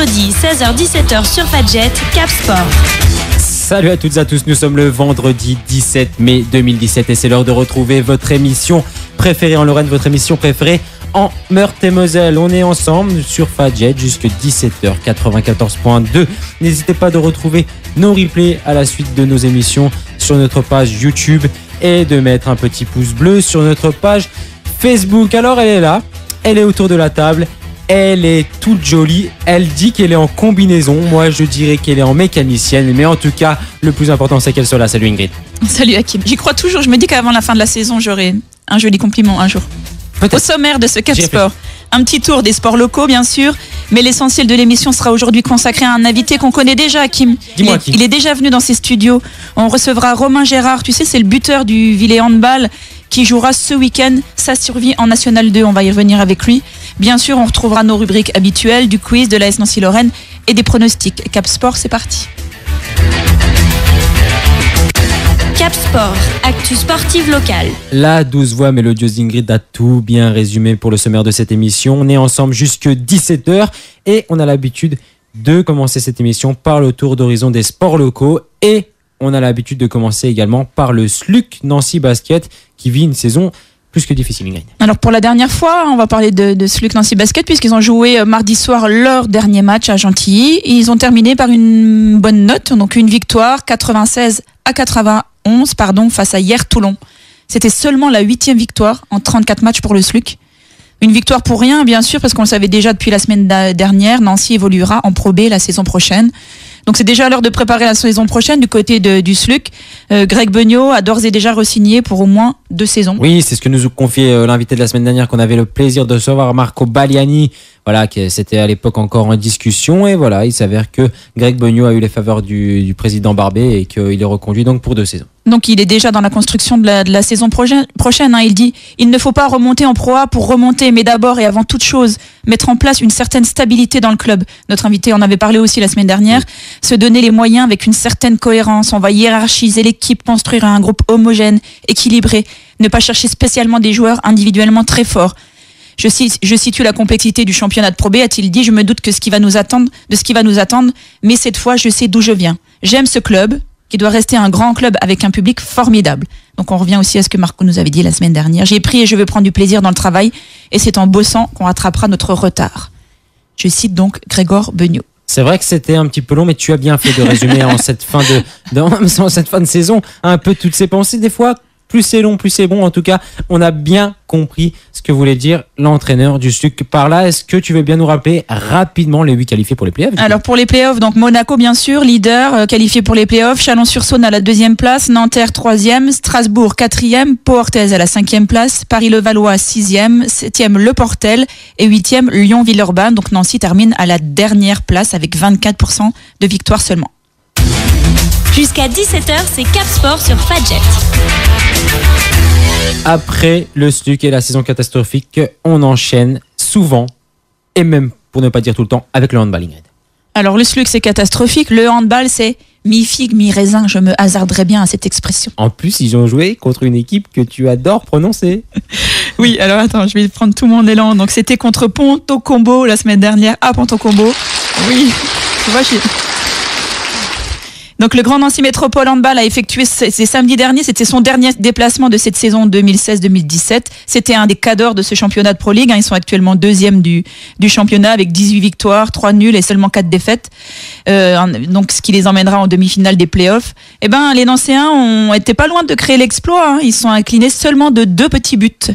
Vendredi 16h-17h sur Fadjet, Cap Sport. Salut à toutes et à tous, nous sommes le vendredi 17 mai 2017 et c'est l'heure de retrouver votre émission préférée en Lorraine, votre émission préférée en Meurthe-et-Moselle. On est ensemble sur Fadjet jusqu'à 17h 94.2. N'hésitez pas de retrouver nos replays à la suite de nos émissions sur notre page YouTube et de mettre un petit pouce bleu sur notre page Facebook. Alors elle est là, elle est autour de la table. Elle est toute jolie, elle dit qu'elle est en combinaison, moi je dirais qu'elle est en mécanicienne, mais en tout cas, le plus important c'est qu'elle soit là. Salut Ingrid. Salut Hakim, j'y crois toujours, je me dis qu'avant la fin de la saison, j'aurai un joli compliment un jour. Peut-être. Au sommaire de ce Cap Sport, un petit tour des sports locaux bien sûr, mais l'essentiel de l'émission sera aujourd'hui consacré à un invité qu'on connaît déjà, Hakim. Dis-moi qui. Il est déjà venu dans ces studios, on recevra Romain Gérard, tu sais c'est le buteur du Villers Handball, qui jouera ce week-end sa survie en National 2. On va y revenir avec lui. Bien sûr, on retrouvera nos rubriques habituelles, du quiz, de l'AS Nancy-Lorraine et des pronostics. Cap Sport, c'est parti. Cap Sport, actu sportive locale. La douce voix mélodieuse d'Ingrid a tout bien résumé pour le sommaire de cette émission. On est ensemble jusqu'à 17h et on a l'habitude de commencer cette émission par le tour d'horizon des sports locaux et on a l'habitude de commencer également par le SLUC Nancy Basket qui vit une saison plus que difficile, Ingrid. Alors pour la dernière fois, on va parler de SLUC Nancy Basket puisqu'ils ont joué mardi soir leur dernier match à Gentilly. Ils ont terminé par une bonne note, donc une victoire 96 à 91 face à Hier Toulon. C'était seulement la 8e victoire en 34 matchs pour le SLUC. Une victoire pour rien, bien sûr, parce qu'on le savait déjà depuis la semaine dernière. Nancy évoluera en Pro B la saison prochaine. Donc c'est déjà l'heure de préparer la saison prochaine du côté du SLUC. Greg Beugnot a d'ores et déjà re-signé pour au moins 2 saisons. Oui, c'est ce que nous a confié l'invité de la semaine dernière qu'on avait le plaisir de recevoir, Marco Baliani. Voilà, c'était à l'époque encore en discussion et voilà, il s'avère que Greg Beugnot a eu les faveurs du président Barbet et qu'il est reconduit donc pour 2 saisons. Donc il est déjà dans la construction de la saison prochaine. Il dit « Il ne faut pas remonter en Pro A pour remonter, mais d'abord et avant toute chose, mettre en place une certaine stabilité dans le club. » Notre invité en avait parlé aussi la semaine dernière. Se donner les moyens avec une certaine cohérence. On va hiérarchiser l'équipe, construire un groupe homogène, équilibré. Ne pas chercher spécialement des joueurs individuellement très forts. Je situe la complexité du championnat de Pro B, a-t-il dit. Je me doute de ce qui va nous attendre, mais cette fois, je sais d'où je viens. J'aime ce club, qui doit rester un grand club avec un public formidable. Donc on revient aussi à ce que Marco nous avait dit la semaine dernière. J'ai pris et je veux prendre du plaisir dans le travail, et c'est en bossant qu'on rattrapera notre retard. Je cite donc Grégor Beugnot. C'est vrai que c'était un petit peu long, mais tu as bien fait de résumer en cette fin de saison un peu toutes ces pensées. Des fois, plus c'est long, plus c'est bon. En tout cas, on a bien compris ce que voulait dire l'entraîneur du SLUC par là. Est-ce que tu veux bien nous rappeler rapidement les 8 qualifiés pour les playoffs? Alors pour les playoffs, donc Monaco bien sûr, leader, qualifié pour les playoffs. Chalon-sur-Saône à la 2e place, Nanterre 3e, Strasbourg 4e, Pau-Orthez à la 5e place, Paris-Levallois 6e, 7e Le Portel et 8e Lyon-Villeurbanne. Donc Nancy termine à la dernière place avec 24% de victoire seulement. Jusqu'à 17h, c'est Cap Sport sur Fadjet. Après le SLUC et la saison catastrophique, on enchaîne souvent, et même pour ne pas dire tout le temps, avec le handball, Ingrid. Alors le SLUC c'est catastrophique, le handball c'est mi-figue, mi-raisin, je me hasarderais bien à cette expression. En plus, ils ont joué contre une équipe que tu adores prononcer. Oui, alors attends, je vais prendre tout mon élan. Donc c'était contre Ponto Combo la semaine dernière, à Ponto Combo. Oui, tu vois, Donc le Grand Nancy Métropole Handball a effectué c'est samedi dernier, c'était son dernier déplacement de cette saison 2016-2017. C'était un des cadors de ce championnat de Pro League. Ils sont actuellement 2e du championnat avec 18 victoires, 3 nuls et seulement 4 défaites. Donc ce qui les emmènera en demi-finale des playoffs. Eh ben les Nancéens ont été pas loin de créer l'exploit. Ils sont inclinés seulement de 2 petits buts.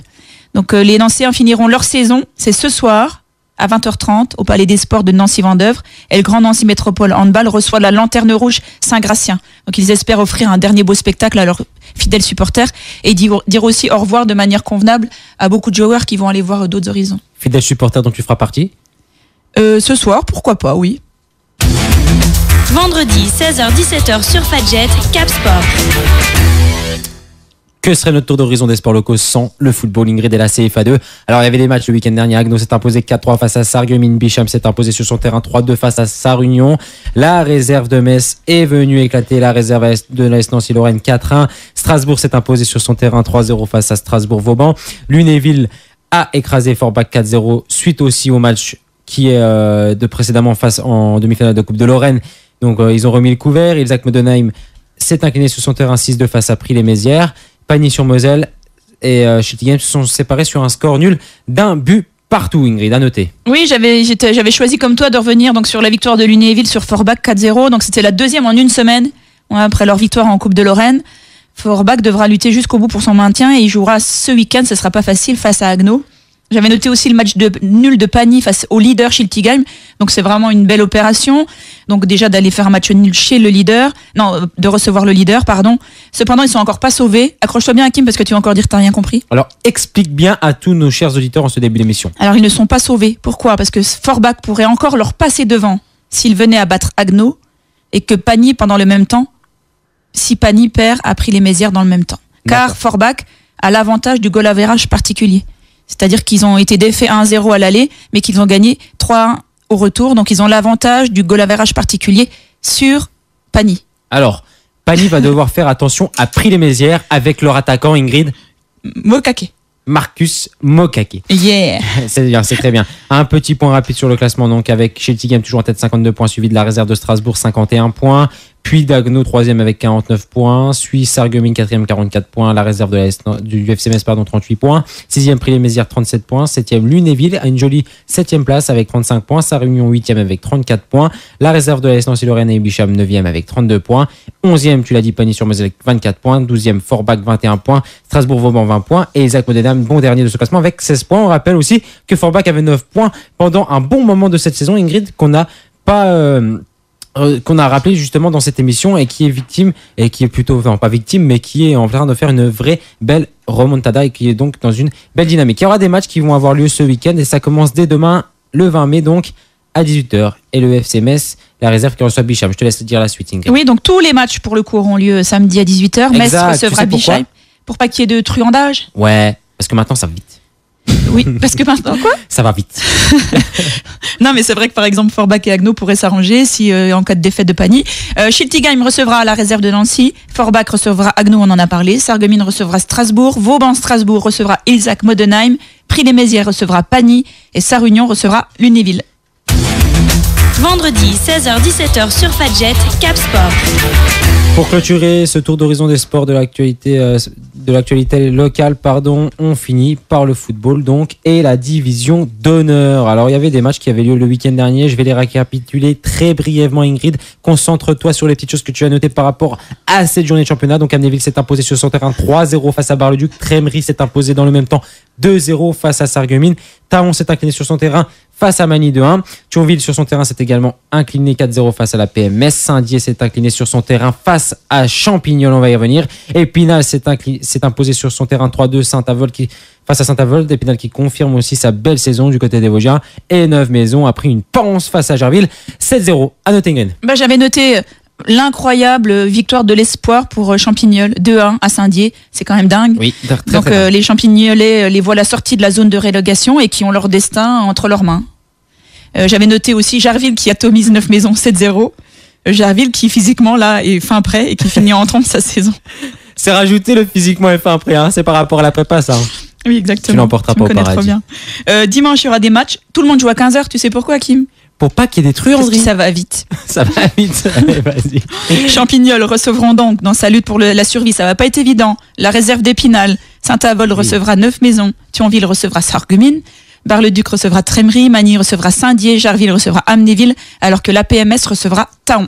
Donc les Nancéens finiront leur saison, c'est ce soir à 20h30 au Palais des Sports de Nancy-Vendeuvre. Et le Grand Nancy Métropole Handball reçoit la Lanterne Rouge Saint-Gratien. Donc ils espèrent offrir un dernier beau spectacle à leurs fidèles supporters et dire aussi au revoir de manière convenable à beaucoup de joueurs qui vont aller voir d'autres horizons. Fidèles supporters dont tu feras partie? Ce soir, pourquoi pas, oui. Vendredi 16h-17h sur Fadjet, Cap Sport. Que serait notre tour d'horizon des sports locaux sans le football, Ingrid, et la CFA2? Alors, il y avait des matchs le week-end dernier. Agno s'est imposé 4-3 face à Sarreguemines. Bicham s'est imposé sur son terrain 3-2 face à Sarre-Union. La réserve de Metz est venue éclater la réserve de l'AS Nancy-Lorraine 4-1. Strasbourg s'est imposé sur son terrain 3-0 face à Strasbourg-Vauban. Lunéville a écrasé Forbach 4-0 suite aussi au match qui est de précédemment face en demi-finale de Coupe de Lorraine. Donc ils ont remis le couvert. Ilzach Modenheim s'est incliné sur son terrain 6-2 face à Prix-les-Mézières. Pagny-sur-Moselle et Schiltigheim se sont séparés sur un score nul d'un but partout, Ingrid, à noter. Oui, j'avais choisi comme toi de revenir donc, sur la victoire de Lunéville sur Forbach 4-0. Donc c'était la deuxième en une semaine après leur victoire en Coupe de Lorraine. Forbach devra lutter jusqu'au bout pour son maintien et il jouera ce week-end, ce sera pas facile, face à Haguenau. J'avais noté aussi le match nul de Pagny face au leader Schiltigheim. Donc c'est vraiment une belle opération. Donc déjà d'aller faire un match nul chez le leader, de recevoir le leader, pardon. Cependant, ils sont encore pas sauvés. Accroche-toi bien, Hakim, parce que tu vas encore dire que t'as rien compris. Alors explique bien à tous nos chers auditeurs en ce début d'émission. Alors ils ne sont pas sauvés. Pourquoi ? Parce que Forbach pourrait encore leur passer devant s'ils venaient à battre Haguenau et que Pagny, pendant le même temps, si Pagny perd, a pris les Mézières dans le même temps. Car D'accord. Forbach a l'avantage du goal average particulier. C'est-à-dire qu'ils ont été défaits 1-0 à l'aller, mais qu'ils ont gagné 3-1 au retour. Donc ils ont l'avantage du goal average particulier sur Pagny. Alors, Pagny va devoir faire attention à Prix-les-Mézières avec leur attaquant, Ingrid, Mokake. Marcus Mokake. Yeah. C'est bien, c'est très bien. Un petit point rapide sur le classement, donc avec Schiltigheim toujours en tête 52 points, suivi de la réserve de Strasbourg 51 points, puis d'Haguenau 3e avec 49 points, suit Sarreguemines 4e 44 points, la réserve de du FC Metz 38 points, 6e Prix-les-Mézières 37 points, 7e Lunéville à une jolie 7e place avec 35 points, Sarre-Union 8e avec 34 points, la réserve de la Nancy-Lorraine et Bicham 9e avec 32 points, 11e, tu l'as dit, Pagny-sur-Moselle avec 24 points, 12e Forbach 21 points, Strasbourg-Vauban 20 points et Ilzach Modenheim bon dernier de ce classement avec 16 points. On rappelle aussi que Forbach avait 9 points pendant un bon moment de cette saison, Ingrid, qu'on a rappelé justement dans cette émission et qui est victime, et qui est plutôt, non pas victime, mais qui est en train de faire une vraie belle remontada et qui est donc dans une belle dynamique. Il y aura des matchs qui vont avoir lieu ce week-end et ça commence dès demain, le 20 mai, donc à 18h. Et le FC Metz, la réserve qui reçoit Bicham. Je te laisse dire la suite, Ingrid. Oui, donc tous les matchs pour le coup auront lieu samedi à 18h. Metz Exact. recevra Tu sais pourquoi ? Bicham. Pour pas qu'il y ait de truandage. Ouais, parce que maintenant ça va vite. Oui, parce que maintenant quoi ? Ça va vite. Non, mais c'est vrai que par exemple Forbach et Haguenau pourraient s'arranger si en cas de défaite de Pagny. Schiltigheim recevra la réserve de Nancy, Forbach recevra Haguenau, on en a parlé, Sarreguemines recevra Strasbourg, Vauban-Strasbourg recevra Ilzach Modenheim, Prix-les-Mézières recevra Pagny et Sarre-Union recevra Lunéville. Vendredi 16h-17h sur Fadjet, Cap Sport. Pour clôturer ce tour d'horizon des sports de l'actualité locale, on finit par le football donc et la division d'honneur. Alors il y avait des matchs qui avaient lieu le week-end dernier, je vais les récapituler très brièvement, Ingrid. Concentre-toi sur les petites choses que tu as notées par rapport à cette journée de championnat. Donc Amnéville s'est imposé sur son terrain 3-0 face à Bar-le-Duc, Trémery s'est imposé dans le même temps 2-0 face à Sarreguemines, Taon s'est incliné sur son terrain face à Magny 2-1. Thionville sur son terrain s'est également incliné 4-0 face à la PMS. Saint-Dié s'est incliné sur son terrain face à Champignol, on va y revenir. Épinal s'est imposé sur son terrain 3-2 face à Saint-Avold. Épinal qui confirme aussi sa belle saison du côté des Vosgiens. Et Neuve-Maisons a pris une panse face à Gerville 7-0 à Nottingham. J'avais noté l'incroyable victoire de l'Espoir pour Champignol 2-1 à Saint-Dié, c'est quand même dingue. Oui, très, donc très les Champignolais les voilà sortis de la zone de relégation et qui ont leur destin entre leurs mains. J'avais noté aussi Jarville qui atomise Neuve-Maisons 7-0. Jarville qui physiquement là est fin prêt et qui finit en trompe sa saison. C'est rajouté le physiquement et fin prêt, hein. C'est par rapport à la prépa ça. Oui, exactement. Tu l'emporteras pas au paradis. Trop bien. Dimanche il y aura des matchs. Tout le monde joue à 15h. Tu sais pourquoi, Kim ? Pour pas qu'il y ait des truanderies. Parce que ça va vite. Ça va vite. Allez, vas-y. Champignol recevront donc dans sa lutte pour la survie. Ça va pas être évident. La réserve d'Épinal. Saint-Avold recevra Neuve-Maisons. Thionville recevra Sarreguemines. Bar-le-Duc recevra Trémery. Magny recevra Saint-Dié. Jarville recevra Amnéville. Alors que la PMS recevra Taon.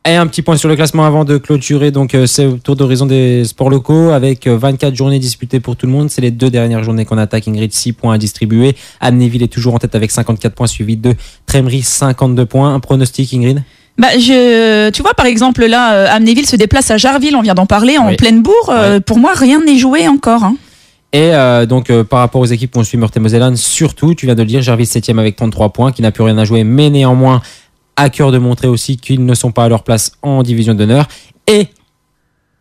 Et un petit point sur le classement avant de clôturer. Donc, c'est le tour d'horizon des sports locaux avec 24 journées disputées pour tout le monde. C'est les 2 dernières journées qu'on attaque. Ingrid, 6 points à distribuer. Amnéville est toujours en tête avec 54 points, suivi de Trémery, 52 points. Un pronostic, Ingrid ? Tu vois, par exemple, là, Amnéville se déplace à Jarville. On vient d'en parler, en pleine bourre. Pour moi, rien n'est joué encore. Hein. Et par rapport aux équipes qu'on suit, Meurthe-et-Mosellane, surtout, tu viens de le dire, Jarville 7e avec 33 points, qui n'a plus rien à jouer, mais néanmoins, à cœur de montrer aussi qu'ils ne sont pas à leur place en division d'honneur. Et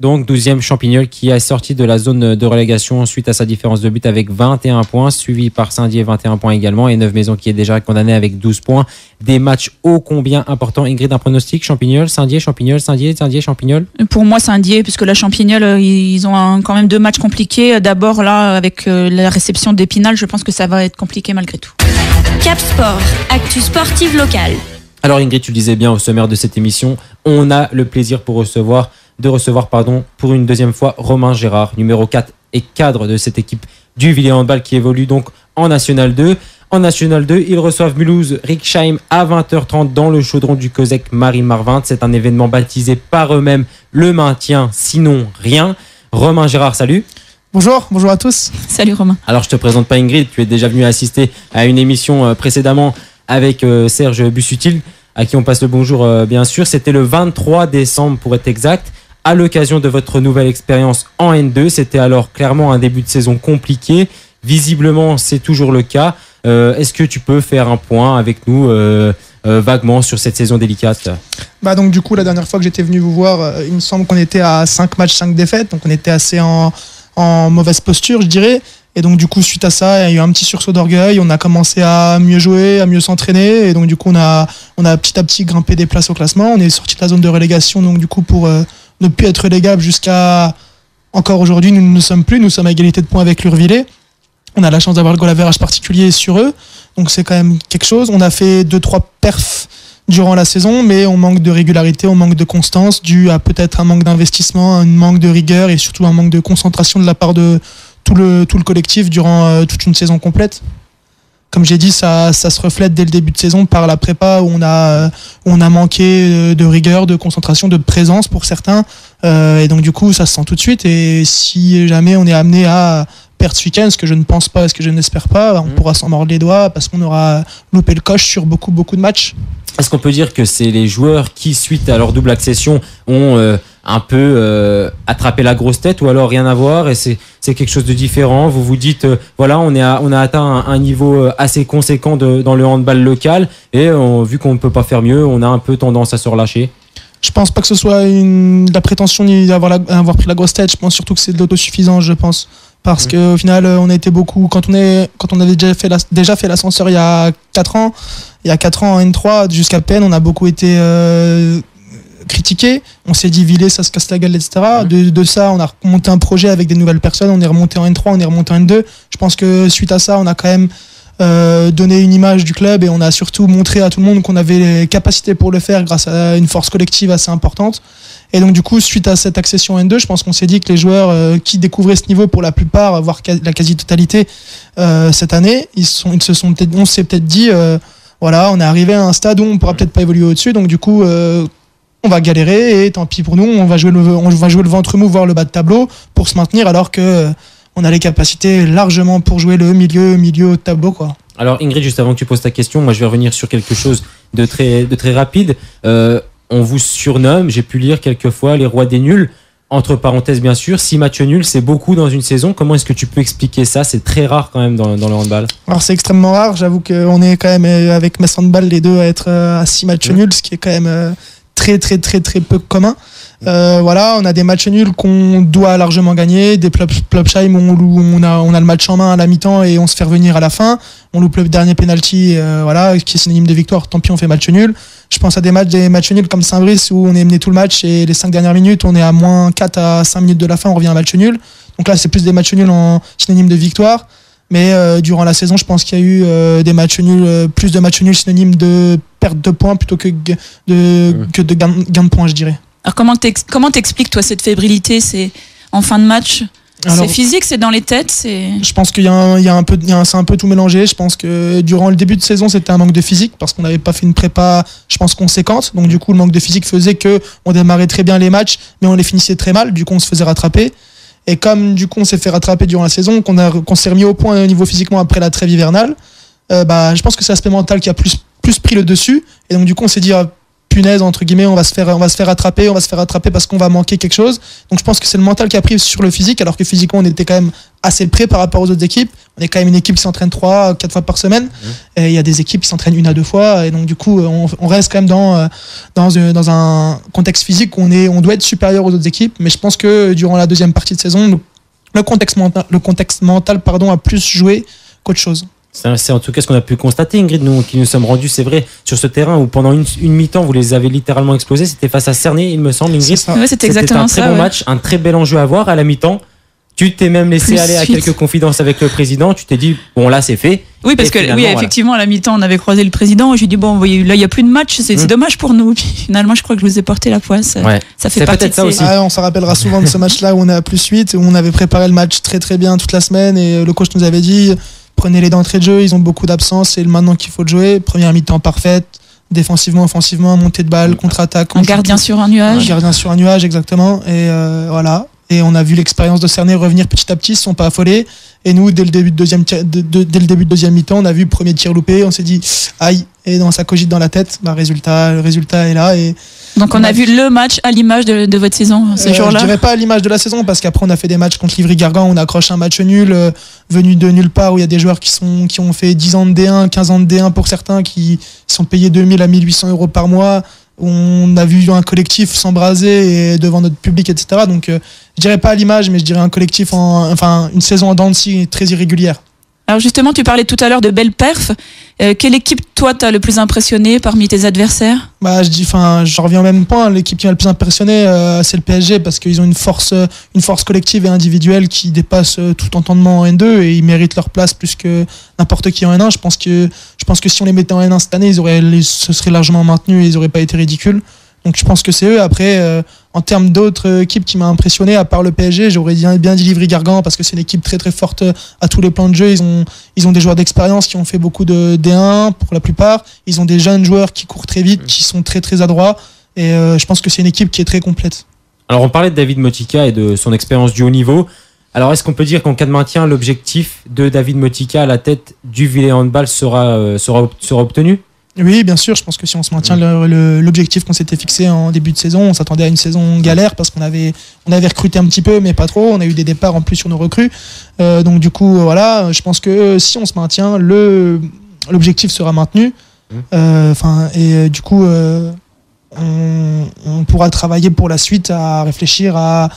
donc 12e Champignol qui est sorti de la zone de relégation suite à sa différence de but avec 21 points, suivi par Saint-Dié 21 points également, et Neuve-Maisons qui est déjà condamné avec 12 points. Des matchs ô combien importants. Ingrid, un pronostic? Champignol, Saint-Dié, Champignol, Saint-Dié, Saint-Dié, Champignol? Pour moi, Saint-Dié, puisque la Champignol, ils ont quand même 2 matchs compliqués. D'abord, là, avec la réception d'Épinal, je pense que ça va être compliqué malgré tout. Cap Sport, actu sportive locale. Alors Ingrid, tu le disais bien au sommaire de cette émission, on a le plaisir de recevoir pour une deuxième fois Romain Gérard, numéro 4 et cadre de cette équipe du Villiers Handball qui évolue donc en National 2. En National 2, ils reçoivent Mulhouse-Rixheim à 20h30 dans le chaudron du COSEC Marine-Marvinte. C'est un événement baptisé par eux-mêmes le maintien, sinon rien. Romain Gérard, salut. Bonjour à tous. Salut Romain. Alors je te présente pas Ingrid, tu es déjà venu assister à une émission précédemment avec Serge Bussutil, à qui on passe le bonjour bien sûr. C'était le 23 décembre pour être exact, à l'occasion de votre nouvelle expérience en N2. C'était alors clairement un début de saison compliqué. Visiblement, c'est toujours le cas. Est-ce que tu peux faire un point avec nous vaguement sur cette saison délicate ? Donc du coup, la dernière fois que j'étais venu vous voir, il me semble qu'on était à 5 matchs, 5 défaites. Donc on était assez en mauvaise posture, je dirais. Et donc du coup, suite à ça, il y a eu un petit sursaut d'orgueil. On a commencé à mieux jouer, à mieux s'entraîner. Et donc du coup, on a petit à petit grimpé des places au classement. On est sorti de la zone de relégation. Donc du coup, pour ne plus être relégable jusqu'à encore aujourd'hui, nous ne le sommes plus. Nous sommes à égalité de points avec l'Urvillers. On a la chance d'avoir le goal average particulier sur eux. Donc c'est quand même quelque chose. On a fait 2-3 perfs durant la saison, mais on manque de régularité, on manque de constance, dû à peut-être un manque d'investissement, un manque de rigueur et surtout un manque de concentration de la part de tout le collectif durant toute une saison complète. Comme j'ai dit, ça se reflète dès le début de saison par la prépa où on a manqué de rigueur, de concentration, de présence pour certains. Et donc du coup, ça se sent tout de suite. Et si jamais on est amené à perdre ce week-end, ce que je ne pense pas, ce que je n'espère pas, on pourra s'en mordre les doigts parce qu'on aura loupé le coche sur beaucoup de matchs. Est-ce qu'on peut dire que c'est les joueurs qui, suite à leur double accession, ont un peu attrapé la grosse tête, ou alors rien à voir et c'est quelque chose de différent? Vous vous dites, voilà, on a atteint un niveau assez conséquent dans le handball local et vu qu'on ne peut pas faire mieux, on a un peu tendance à se relâcher? Je pense pas que ce soit la prétention d'avoir pris la grosse tête. Je pense surtout que c'est de l'autosuffisance, je pense. Parce qu'au final, on a été beaucoup. Quand on avait déjà fait l'ascenseur il y a 4 ans, en N3, jusqu'à peine, on a beaucoup été critiqué. On s'est dit Villiers, ça se casse la gueule, etc. De ça, on a monté un projet avec des nouvelles personnes. On est remonté en N3, on est remonté en N2. Je pense que suite à ça, on a quand même donné une image du club et on a surtout montré à tout le monde qu'on avait les capacités pour le faire grâce à une force collective assez importante. Et donc du coup, suite à cette accession N2, je pense qu'on s'est dit que les joueurs qui découvraient ce niveau pour la plupart, voire la quasi-totalité cette année, on s'est peut-être dit, voilà, on est arrivé à un stade où on ne pourra peut-être pas évoluer au-dessus, donc du coup, on va galérer et tant pis pour nous, on va jouer le ventre mou, voire le bas de tableau pour se maintenir, alors que on a les capacités largement pour jouer le milieu de tableau, quoi. Alors Ingrid, juste avant que tu poses ta question, moi je vais revenir sur quelque chose de très rapide. On vous surnomme, j'ai pu lire quelquefois, les rois des nuls. Entre parenthèses, bien sûr, 6 matchs nuls, c'est beaucoup dans une saison. Comment est-ce que tu peux expliquer ça? C'est très rare quand même dans le handball. Alors c'est extrêmement rare. J'avoue qu'on est quand même avec Metz Handball les deux à être à 6 matchs nuls, ce qui est quand même très peu commun. Voilà, on a des matchs nuls qu'on doit largement gagner, des Plopsheim où on a le match en main à la mi-temps et on se fait revenir à la fin. On loupe le dernier penalty, voilà, qui est synonyme de victoire. Tant pis, on fait match nul. Je pense à des matchs nuls comme Saint-Brice où on est mené tout le match et les 5 dernières minutes, on est à moins 4 à 5 minutes de la fin, on revient à match nul. Donc là, c'est plus des matchs nuls en synonyme de victoire. Mais durant la saison, je pense qu'il y a eu des matchs nuls, plus de matchs nuls synonymes de perte de points plutôt que de gain de points, je dirais. Alors comment t'expliques toi cette fébrilité? C'est en fin de match? C'est physique, c'est dans les têtes, Je pense qu'il y a c'est un peu tout mélangé. Je pense que durant le début de saison, c'était un manque de physique parce qu'on n'avait pas fait une prépa, je pense, conséquente. Donc du coup, le manque de physique faisait que on démarrait très bien les matchs, mais on les finissait très mal. Du coup, on se faisait rattraper. Et comme du coup, on s'est fait rattraper durant la saison, qu'on s'est remis au point au niveau physiquement après la trêve hivernale, je pense que c'est l'aspect mental qui a plus pris le dessus. Et donc du coup, on s'est dit punaise, entre guillemets, on va se faire rattraper parce qu'on va manquer quelque chose. Donc je pense que c'est le mental qui a pris sur le physique, alors que physiquement on était quand même assez près par rapport aux autres équipes. On est quand même une équipe qui s'entraîne 3-4 fois par semaine. Et il y a des équipes qui s'entraînent 1 à 2 fois. Et donc du coup, on reste quand même dans un contexte physique où on doit être supérieur aux autres équipes. Mais je pense que durant la deuxième partie de saison, le contexte mental a plus joué qu'autre chose. C'est en tout cas ce qu'on a pu constater, Ingrid, nous qui nous sommes rendus, c'est vrai, sur ce terrain où pendant une mi-temps vous les avez littéralement explosés. C'était face à Cernay, il me semble, Ingrid. Ouais, c'était exactement ça. C'était un très bon match, un très bel enjeu à voir. À la mi-temps, Tu t'es même laissé Plus aller à suite. quelques confidences avec le président. Tu t'es dit, bon, là, c'est fait. Oui, parce Et que finalement, oui, voilà. effectivement, à la mi-temps, on avait croisé le président. J'ai dit bon, là, il y a plus de match, c'est dommage pour nous. Puis finalement, je crois que je vous ai porté la poisse. Ouais. Ça fait C'est partie peut-être de ça ces- aussi. Ah, on s'en rappellera souvent de ce match-là où on est à +8, où on avait préparé le match très très bien toute la semaine et le coach nous avait dit prenez-les d'entrée de jeu, ils ont beaucoup d'absence, c'est maintenant qu'il faut le jouer. Première mi-temps parfaite, défensivement, offensivement, montée de balle, contre-attaque. Un gardien sur un Un nuage. gardien sur un nuage, exactement. Et voilà. Et on a vu l'expérience de Cerné revenir petit à petit, ils ne sont pas affolés. Et nous, dès le début de deuxième mi-temps, on a vu le premier tir loupé, on s'est dit aïe, et ça cogite dans la tête. Bah, le résultat est là. Et Donc on a vu le match à l'image de votre saison ce je jour-là. dirais pas à l'image de la saison, parce qu'après on a fait des matchs contre Livry-Gargan, on accroche un match nul, venu de nulle part, où il y a des joueurs qui ont fait 10 ans de D1, 15 ans de D1 pour certains, qui sont payés 2000 à 1800 euros par mois. On a vu un collectif s'embraser et devant notre public, etc. Donc je dirais pas à l'image, mais je dirais un collectif, une saison en dents de scie très irrégulière. Alors justement, tu parlais tout à l'heure de belles perfs. Quelle équipe, toi, t'as le plus impressionné parmi tes adversaires? Bah, je reviens au même point. L'équipe qui m'a le plus impressionné, c'est le PSG, parce qu'ils ont une force collective et individuelle qui dépasse tout entendement en N2 et ils méritent leur place plus que n'importe qui en N1. Je pense que si on les mettait en N1 cette année, ce serait largement maintenu et ils n'auraient pas été ridicules. Donc je pense que c'est eux. Après, en termes d'autres équipes qui m'ont impressionné, à part le PSG, j'aurais bien dit Livry-Gargan, parce que c'est une équipe très très forte à tous les plans de jeu. Ils ont des joueurs d'expérience qui ont fait beaucoup de D1 pour la plupart. Ils ont des jeunes joueurs qui courent très vite, qui sont très très adroits. Et je pense que c'est une équipe qui est très complète. Alors, on parlait de David Motika et de son expérience du haut niveau. Alors, est-ce qu'on peut dire qu'en cas de maintien, l'objectif de David Motika à la tête du Villers Handball sera obtenu? Oui, bien sûr. Je pense que si on se maintient l'objectif qu'on s'était fixé en début de saison, on s'attendait à une saison galère parce qu'on avait recruté un petit peu, mais pas trop. On a eu des départs en plus sur nos recrues. Donc du coup, voilà. Je pense que si on se maintient, l'objectif sera maintenu. Du coup, on pourra travailler pour la suite à réfléchir à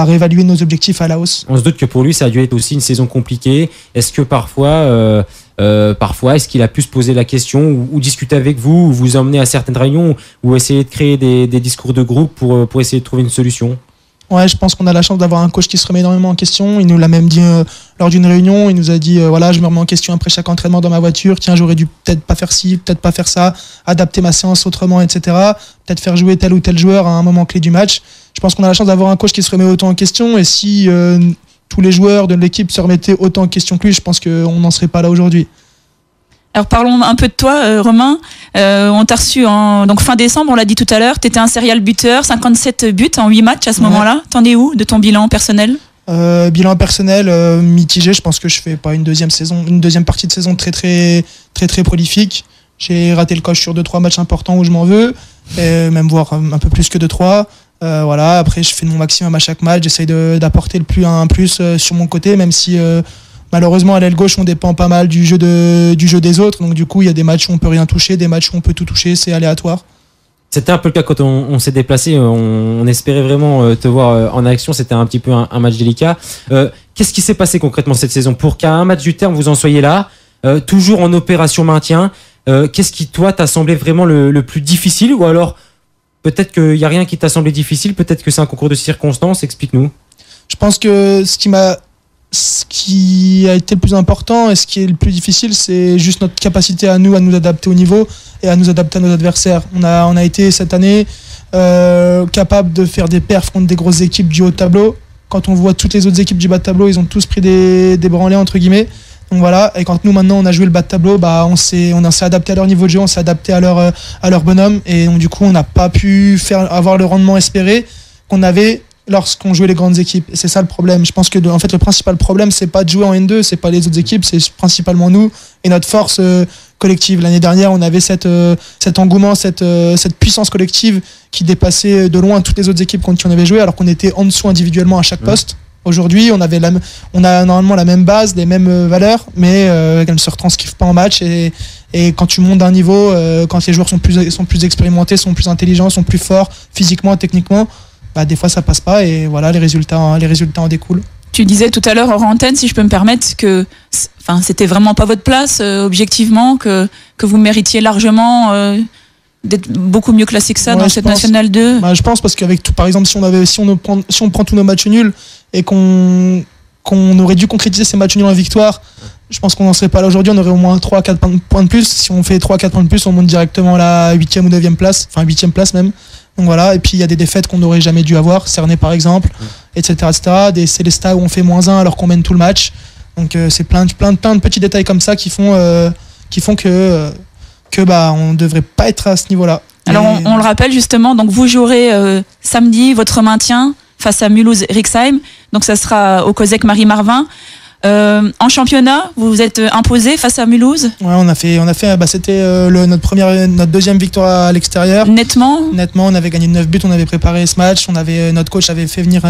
réévaluer nos objectifs à la hausse. On se doute que pour lui, ça a dû être aussi une saison compliquée. Est-ce que parfois, est-ce qu'il a pu se poser la question ou discuter avec vous, ou vous emmener à certaines réunions, ou essayer de créer des discours de groupe pour essayer de trouver une solution? Ouais, je pense qu'on a la chance d'avoir un coach qui se remet énormément en question. Il nous l'a même dit lors d'une réunion. Il nous a dit voilà, je me remets en question après chaque entraînement dans ma voiture. Tiens, j'aurais dû peut-être pas faire ci, peut-être pas faire ça, adapter ma séance autrement, etc. Peut-être faire jouer tel ou tel joueur à un moment clé du match. Je pense qu'on a la chance d'avoir un coach qui se remet autant en question. Et si tous les joueurs de l'équipe se remettaient autant en question que lui, je pense qu'on n'en serait pas là aujourd'hui. Alors parlons un peu de toi, Romain. On t'a reçu donc fin décembre, on l'a dit tout à l'heure. Tu étais un serial buteur, 57 buts en 8 matchs à ce moment-là. T'en es où de ton bilan personnel? Bilan personnel mitigé. Je pense que je fais pas une deuxième partie de saison très très très très prolifique. J'ai raté le coche sur 2-3 matchs importants où je m'en veux, et même voire un peu plus que 2-3. Voilà. Après, je fais mon maximum à chaque match. J'essaye d'apporter un plus sur mon côté, même si malheureusement à l'aile gauche on dépend pas mal du jeu des autres. Donc du coup, il y a des matchs où on peut rien toucher, des matchs où on peut tout toucher. C'est aléatoire. C'était un peu le cas quand on s'est déplacé. On espérait vraiment te voir en action. C'était un petit peu un match délicat. Qu'est-ce qui s'est passé concrètement cette saison pour qu'à un match du terme vous en soyez là, toujours en opération maintien? Qu'est-ce qui, toi, t'a semblé vraiment le plus difficile? Ou alors, peut-être qu'il n'y a rien qui t'a semblé difficile, peut-être que c'est un concours de circonstances. Explique-nous. Je pense que ce qui a été le plus important et ce qui est le plus difficile, c'est juste notre capacité à nous adapter au niveau et à nous adapter à nos adversaires. On a été cette année capable de faire des perfs contre des grosses équipes du haut de tableau. Quand on voit toutes les autres équipes du bas de tableau, ils ont tous pris des branlées entre guillemets. Donc voilà, et quand nous maintenant on a joué le bas de tableau, on s'est adapté à leur niveau de jeu, on s'est adapté à leur bonhomme, et donc du coup on n'a pas pu avoir le rendement espéré qu'on avait lorsqu'on jouait les grandes équipes. Et c'est ça le problème. Je pense que en fait le principal problème, c'est pas de jouer en N2, c'est pas les autres équipes, c'est principalement nous et notre force collective. L'année dernière, on avait cet engouement, cette puissance collective qui dépassait de loin toutes les autres équipes contre qui on avait joué, alors qu'on était en dessous individuellement à chaque poste. Aujourd'hui, on a normalement la même base, les mêmes valeurs, mais elles ne se retranscrivent pas en match. Et quand tu montes d'un niveau, quand les joueurs sont plus expérimentés, sont plus intelligents, sont plus forts physiquement, techniquement, des fois ça passe pas. Et voilà, les résultats en découlent. Tu disais tout à l'heure hors antenne, si je peux me permettre, que c'était vraiment pas votre place, objectivement, que vous méritiez largement d'être beaucoup mieux classé que ça dans cette Nationale 2. Je pense, parce qu'avec tout, par exemple, si on prend tous nos matchs nuls et qu'on qu'on aurait dû concrétiser ces matchs nuls en victoire, je pense qu'on n'en serait pas là aujourd'hui. On aurait au moins 3-4 points de plus. Si on fait 3-4 points de plus, on monte directement à la 8e ou 9e place, enfin 8e place même. Donc voilà, et puis il y a des défaites qu'on n'aurait jamais dû avoir, Cernay par exemple, etc. Des Célestats où on fait -1 alors qu'on mène tout le match. Donc c'est plein de petits détails comme ça qui font que on ne devrait pas être à ce niveau-là. Alors on le rappelle justement, donc vous jouerez samedi votre maintien face à Mulhouse-Rixheim, donc ça sera au COSEC Marie-Marvin. En championnat, vous vous êtes imposé face à Mulhouse. Ouais, on a fait c'était notre deuxième victoire à l'extérieur. Nettement, on avait gagné 9 buts, on avait préparé ce match, notre coach avait fait venir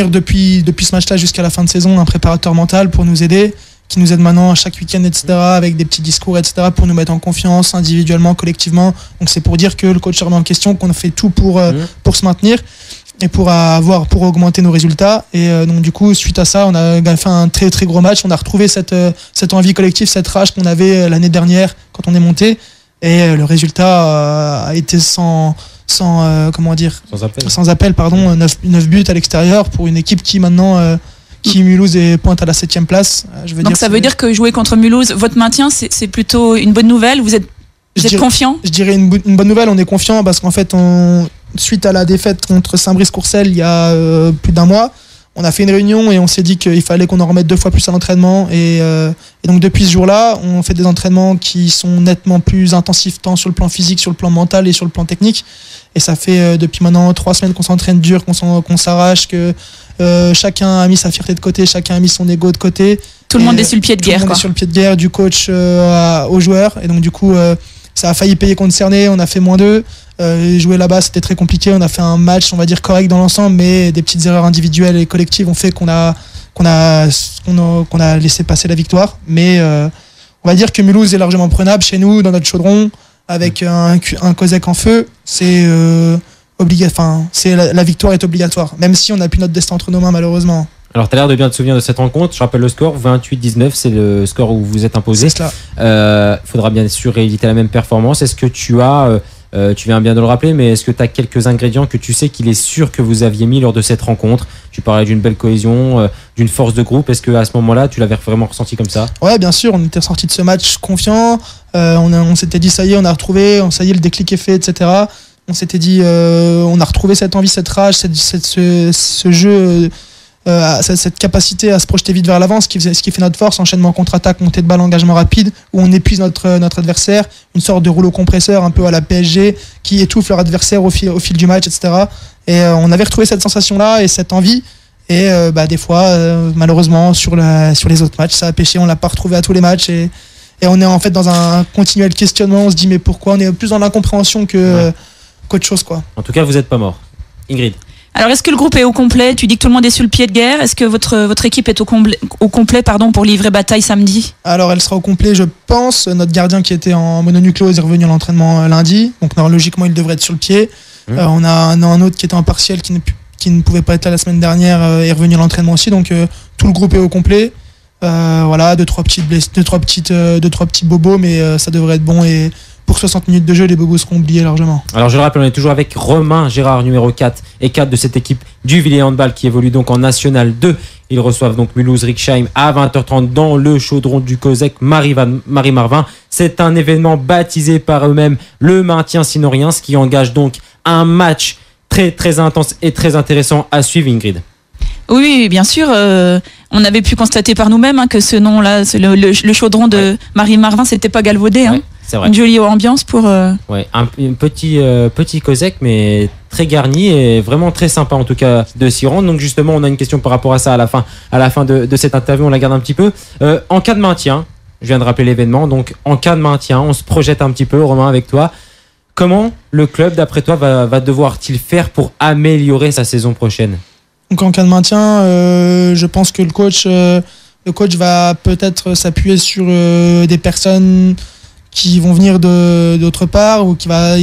depuis ce match-là jusqu'à la fin de saison un préparateur mental pour nous aider, qui nous aide maintenant à chaque week-end, etc., avec des petits discours, etc., pour nous mettre en confiance individuellement, collectivement. Donc c'est pour dire que le coach remet en question, qu'on a fait tout pour se maintenir et pour augmenter nos résultats. Et donc du coup, suite à ça, on a fait un très très gros match. On a retrouvé cette envie collective, cette rage qu'on avait l'année dernière quand on est monté. Et le résultat a été sans appel, 9 buts à l'extérieur pour une équipe qui maintenant qui Mulhouse pointe à la 7e place. Donc ça veut dire que jouer contre Mulhouse, votre maintien, c'est plutôt une bonne nouvelle. Vous êtes confiant? Je dirais une bonne nouvelle. On est confiant parce qu'en fait, suite à la défaite contre Saint-Brice-Courcelles il y a plus d'1 mois, on a fait une réunion et on s'est dit qu'il fallait qu'on en remette 2 fois plus à l'entraînement. Et donc depuis ce jour-là, on fait des entraînements qui sont nettement plus intensifs, tant sur le plan physique, sur le plan mental et sur le plan technique. Et ça fait depuis maintenant 3 semaines qu'on s'entraîne dur, qu'on s'arrache, que chacun a mis sa fierté de côté, chacun a mis son ego de côté. Tout le monde est sur le pied de guerre. Tout le monde est sur le pied de guerre, du coach aux joueurs. Et donc du coup, ça a failli payer contre Cernay, on a fait -2. Jouer là-bas, c'était très compliqué. On a fait un match, on va dire, correct dans l'ensemble, mais des petites erreurs individuelles et collectives ont fait qu'on a laissé passer la victoire. Mais on va dire que Mulhouse est largement prenable chez nous, dans notre chaudron, avec un COSEC en feu. C'est la victoire est obligatoire, même si on n'a plus notre destin entre nos mains, malheureusement. Alors, tu as l'air de bien te souvenir de cette rencontre. Je rappelle le score, 28-19, c'est le score où vous êtes imposé. C'est cela. Faudra bien sûr rééditer la même performance. Est-ce que tu as, tu viens bien de le rappeler, mais est-ce que tu as quelques ingrédients que tu sais qu'il est sûr que vous aviez mis lors de cette rencontre? Tu parlais d'une belle cohésion, d'une force de groupe. Est-ce qu'à ce moment-là, tu l'avais vraiment ressenti comme ça? Ouais, bien sûr, on était sorti de ce match confiant. On s'était dit, ça y est, on a retrouvé, ça y est, le déclic est fait, etc. On s'était dit, on a retrouvé cette envie, cette rage, ce jeu... cette capacité à se projeter vite vers l'avant, ce qui fait notre force, enchaînement contre-attaque, montée de balle, engagement rapide, où on épuise notre adversaire, une sorte de rouleau compresseur un peu à la PSG qui étouffe leur adversaire au fil du match, etc. Et on avait retrouvé cette sensation-là et cette envie. Et des fois, malheureusement, sur les autres matchs, ça a pêché, on l'a pas retrouvé à tous les matchs. Et on est en fait dans un continuel questionnement, on se dit mais pourquoi? On est plus dans l'incompréhension qu'autre chose, quoi. En tout cas, vous n'êtes pas mort. Ingrid. Alors, est-ce que le groupe est au complet? Tu dis que tout le monde est sur le pied de guerre. Est-ce que votre équipe est au complet pour livrer bataille samedi? Alors, elle sera au complet, je pense. Notre gardien qui était en mononucléose est revenu à l'entraînement lundi. Donc, logiquement, il devrait être sur le pied. On a un autre qui était en partiel qui ne pouvait pas être là la semaine dernière est revenu à l'entraînement aussi. Donc, tout le groupe est au complet. Voilà, 2-3 petits bobos, mais ça devrait être bon. Et pour 60 minutes de jeu, les bobos seront oubliés largement. Alors je le rappelle, on est toujours avec Romain Gérard, numéro 4 et 4 de cette équipe du Villers Handball qui évolue donc en National 2. Ils reçoivent donc Mulhouse-Rixheim à 20h30 dans le chaudron du COSEC Marie-Marvin. C'est un événement baptisé par eux-mêmes le maintien sinon rien, ce qui engage donc un match très très intense et très intéressant à suivre, Ingrid. Oui, bien sûr. On avait pu constater par nous-mêmes que ce nom-là, le chaudron de Marie-Marvin, c'était pas galvaudé. Ouais, c'est vrai. Une jolie ambiance pour... Ouais, un petit COSEC, mais très garni et vraiment très sympa en tout cas de s'y rendre. Donc justement, on a une question par rapport à ça à la fin de cette interview, on la garde un petit peu. En cas de maintien, je viens de rappeler l'événement, donc en cas de maintien, on se projette un petit peu, Romain, avec toi. Comment le club, d'après toi, va devoir-t-il faire pour améliorer sa saison prochaine? Donc en cas de maintien, je pense que le coach va peut-être s'appuyer sur des personnes qui vont venir d'autre part, ou il va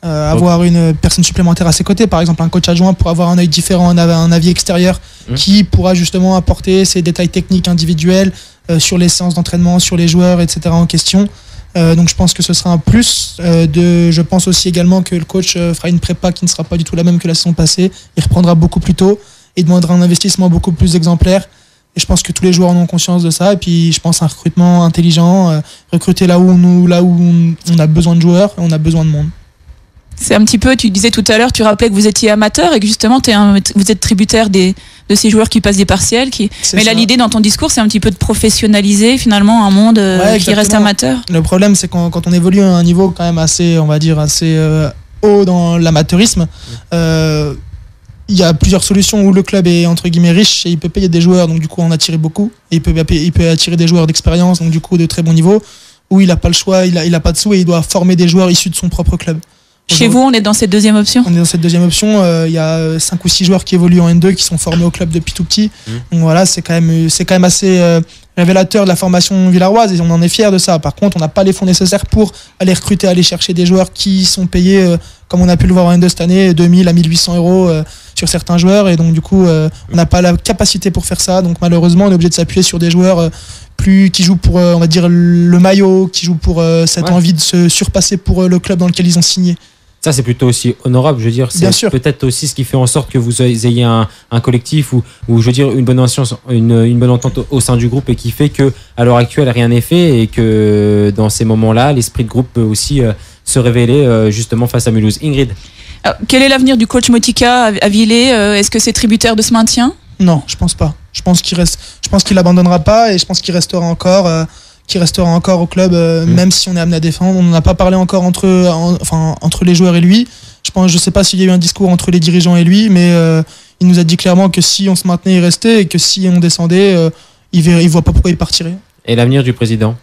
avoir une personne supplémentaire à ses côtés, par exemple un coach adjoint pour avoir un œil différent, un avis extérieur qui pourra justement apporter ces détails techniques individuels sur les séances d'entraînement, sur les joueurs, etc. en question. Donc je pense que ce sera un plus. Je pense aussi également que le coach fera une prépa qui ne sera pas du tout la même que la saison passée. Il reprendra beaucoup plus tôt il demandera un investissement beaucoup plus exemplaire. Et je pense que tous les joueurs en ont conscience de ça. Et puis, je pense un recrutement intelligent, recruter là où on a besoin de joueurs et on a besoin de monde. C'est un petit peu, tu disais tout à l'heure, tu rappelais que vous étiez amateur et que justement vous êtes tributaire de ces joueurs qui passent des partiels. Mais là, l'idée dans ton discours, c'est un petit peu de professionnaliser finalement un monde qui reste amateur. Le problème, c'est quand on évolue à un niveau quand même assez, on va dire, assez haut dans l'amateurisme, il y a plusieurs solutions où le club est entre guillemets riche et il peut payer des joueurs, donc du coup en attirer beaucoup, et il peut attirer des joueurs d'expérience, donc du coup de très bon niveau, où il n'a pas le choix, il a pas de sous et il doit former des joueurs issus de son propre club. Chez vous, on est dans cette deuxième option ? On est dans cette deuxième option. Il y a 5 ou 6 joueurs qui évoluent en N2 qui sont formés au club depuis tout petit. Donc voilà, c'est quand même assez révélateur de la formation villaroise et on en est fiers de ça. Par contre, on n'a pas les fonds nécessaires pour aller recruter, aller chercher des joueurs qui sont payés, comme on a pu le voir en N2 cette année, 2000 à 1800 euros sur certains joueurs. Et donc du coup, on n'a pas la capacité pour faire ça. Donc malheureusement, on est obligé de s'appuyer sur des joueurs qui jouent pour, on va dire, le maillot, qui jouent pour cette envie de se surpasser pour le club dans lequel ils ont signé. Ça, c'est plutôt aussi honorable, je veux dire. C'est peut-être aussi ce qui fait en sorte que vous ayez un collectif ou je veux dire, une bonne entente au sein du groupe et qui fait que à l'heure actuelle, rien n'est fait et que dans ces moments-là, l'esprit de groupe peut aussi se révéler justement face à Mulhouse. Ingrid. Alors, quel est l'avenir du coach Motika à Villers ? Est-ce que c'est tributaire de ce maintien ? Non, je pense pas. Je pense qu'il abandonnera pas et je pense qu'il restera encore au club, même si on est amené à défendre. On n'en a pas parlé encore entre les joueurs et lui. Je sais pas s'il y a eu un discours entre les dirigeants et lui, mais il nous a dit clairement que si on se maintenait, il restait, et que si on descendait, il voit pas pourquoi il partirait. Et l'avenir du président ?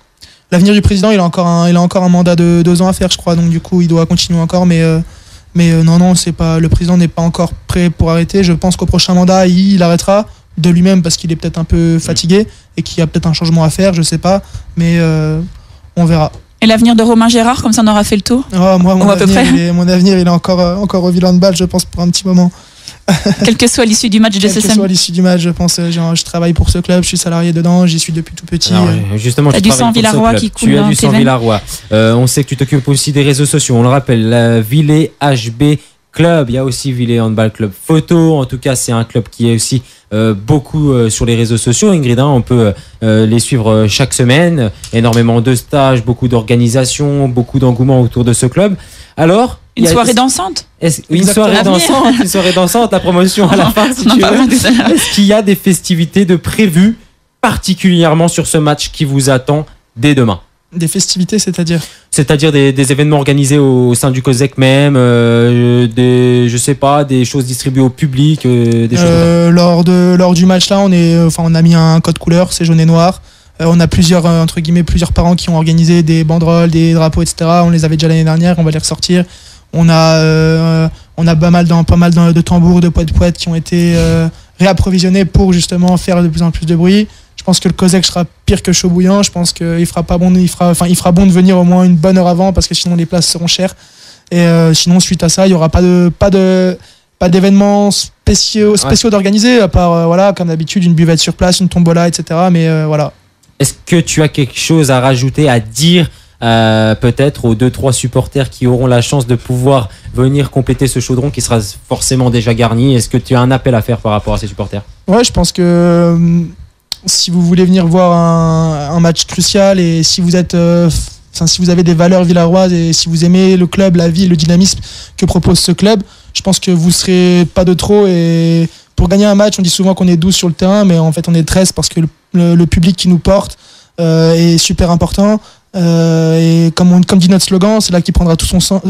L'avenir du président, il a encore un mandat de 2 ans à faire, je crois, donc du coup il doit continuer encore, mais non, c'est pas, le président n'est pas encore prêt pour arrêter. Je pense qu'au prochain mandat, il arrêtera de lui-même parce qu'il est peut-être un peu fatigué et qu'il y a peut-être un changement à faire, je sais pas, mais on verra. Et l'avenir de Romain Gérard, comme ça on aura fait le tour ? Mon avenir il est encore au Villain de Bâle, je pense, pour un petit moment. Quelle que soit l'issue du match de Quelle que soit l'issue du match, je pense, je travaille pour ce club, je suis salarié dedans, j'y suis depuis tout petit. Alors, justement, tu as du sang Villarois qui coule. Tu as du sang Villarois. On sait que tu t'occupes aussi des réseaux sociaux. On le rappelle, la Villers HB Club. Il y a aussi Villers Handball Club Photo. En tout cas, c'est un club qui est aussi beaucoup sur les réseaux sociaux. Ingrid, on peut les suivre chaque semaine. Énormément de stages, beaucoup d'organisations, beaucoup d'engouement autour de ce club. Alors, une soirée dansante. Une soirée dansante, la promotion à la fin, si tu veux. Est-ce qu'il y a des festivités de prévues, particulièrement sur ce match qui vous attend dès demain ? Des festivités, c'est-à-dire des événements organisés au sein du COSEC même, je sais pas, des choses distribuées au public, des choses. Lors du match là, on a mis un code couleur, c'est jaune et noir. On a plusieurs parents qui ont organisé des banderoles, des drapeaux, etc. On les avait déjà l'année dernière, on va les ressortir. On a pas mal de tambours, de poètes qui ont été réapprovisionnés pour justement faire de plus en plus de bruit. Je pense que le COSEC sera pire que chaud bouillant. Je pense qu'il fera bon de venir au moins une bonne heure avant parce que sinon les places seront chères. Et sinon, suite à ça, il y aura pas d'événements spéciaux d'organiser à part comme d'habitude une buvette sur place, une tombola, etc. Mais voilà. Est-ce que tu as quelque chose à rajouter, à dire peut-être aux 2-3 supporters qui auront la chance de pouvoir venir compléter ce chaudron qui sera forcément déjà garni ? Est-ce que tu as un appel à faire par rapport à ces supporters ? Ouais, je pense que si vous voulez venir voir un match crucial et si vous avez des valeurs villaroises et si vous aimez le club, la ville, le dynamisme que propose ce club, je pense que vous serez pas de trop. Et pour gagner un match, on dit souvent qu'on est 12 sur le terrain, mais en fait on est 13 parce que le public qui nous porte est super important. Et comme dit notre slogan, c'est là qu'il prendra tout son sens.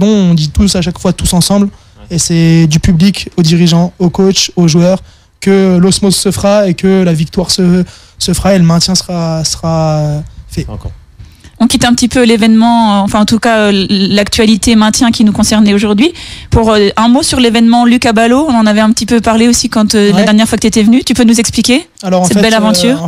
On dit tous à chaque fois tous ensemble. Et c'est du public aux dirigeants, aux coachs, aux joueurs que l'osmose se fera et que la victoire se fera et le maintien sera fait. On quitte un petit peu l'événement, enfin en tout cas l'actualité maintien qui nous concernait aujourd'hui. Pour un mot sur l'événement Lucas Ballot, on en avait un petit peu parlé aussi quand la dernière fois que tu étais venu. Tu peux nous expliquer cette belle aventure ?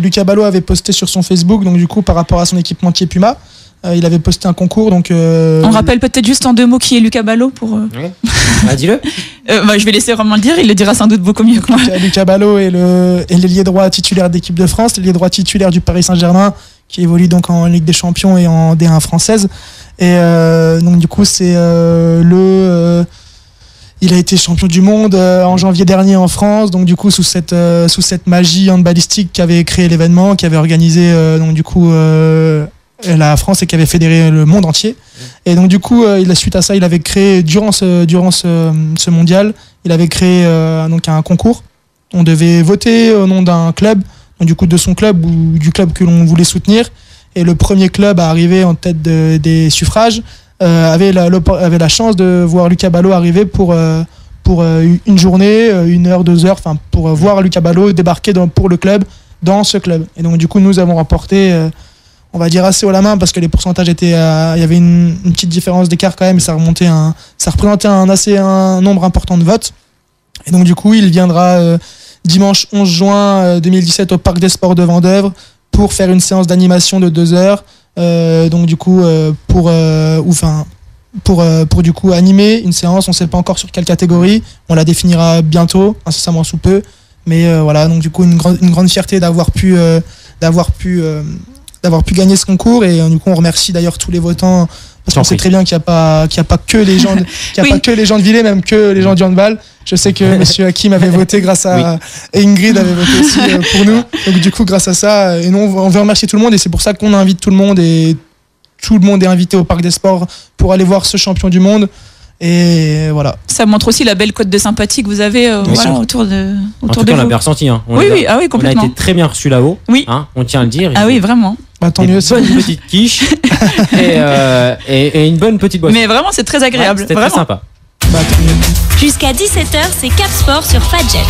Lucas Ballot avait posté sur son Facebook, donc du coup par rapport à son équipementier Puma, il avait posté un concours. Donc, on rappelle peut-être juste en 2 mots qui est Lucas Ballot pour. Ouais. Dis-le. Je vais laisser Romain le dire, il le dira sans doute beaucoup mieux que moi. Lucas Ballot est l'ailier droit titulaire d'équipe de France, l'ailier droit titulaire du Paris Saint-Germain, qui évolue donc en Ligue des Champions et en D1 française. Et donc du coup, c'est il a été champion du monde en janvier dernier en France, donc du coup sous cette magie handballistique qui avait créé l'événement, qui avait organisé donc du coup la France et qui avait fédéré le monde entier. Et donc du coup, suite à ça, il avait créé durant ce mondial, il avait créé donc un concours. On devait voter au nom d'un club, donc du coup de son club ou du club que l'on voulait soutenir. Et le premier club à arriver en tête des suffrages avait la chance de voir Lucas Ballot arriver pour une journée, 1 heure, 2 heures, enfin pour voir Lucas Ballot débarquer pour le club dans ce club. Et donc du coup, nous avons remporté, on va dire assez haut la main parce que les pourcentages étaient, il y avait une petite différence d'écart quand même, et ça représentait un nombre important de votes. Et donc du coup, il viendra dimanche 11 juin 2017 au Parc des Sports de Vendeuvre pour faire une séance d'animation de 2 heures. Donc du coup, pour du coup animer une séance, on ne sait pas encore sur quelle catégorie, on la définira bientôt, incessamment sous peu. Mais voilà, donc du coup une grande fierté d'avoir pu gagner ce concours, et du coup on remercie d'ailleurs tous les votants, parce qu'on sait très bien qu'il n'y a pas que les gens pas que les gens de Villers, même que les gens du handball. Je sais que monsieur Hakim avait voté grâce à et Ingrid avait voté aussi pour nous. Donc du coup grâce à ça, et nous on veut remercier tout le monde, et c'est pour ça qu'on invite tout le monde, et tout le monde est invité au Parc des Sports pour aller voir ce champion du monde. Et voilà. Ça montre aussi la belle cote de sympathie que vous avez autour de en tout cas, on l'a bien ressenti. Hein. Oui, complètement. On a été très bien reçus là-haut. Oui. Hein, on tient à le dire. Ah oui, vraiment. Tant mieux. Une bonne petite quiche et une bonne petite boisson. Mais vraiment, c'est très agréable. C'était très sympa. Tant mieux. Jusqu'à 17h, c'est Cap Sport sur Fadjet.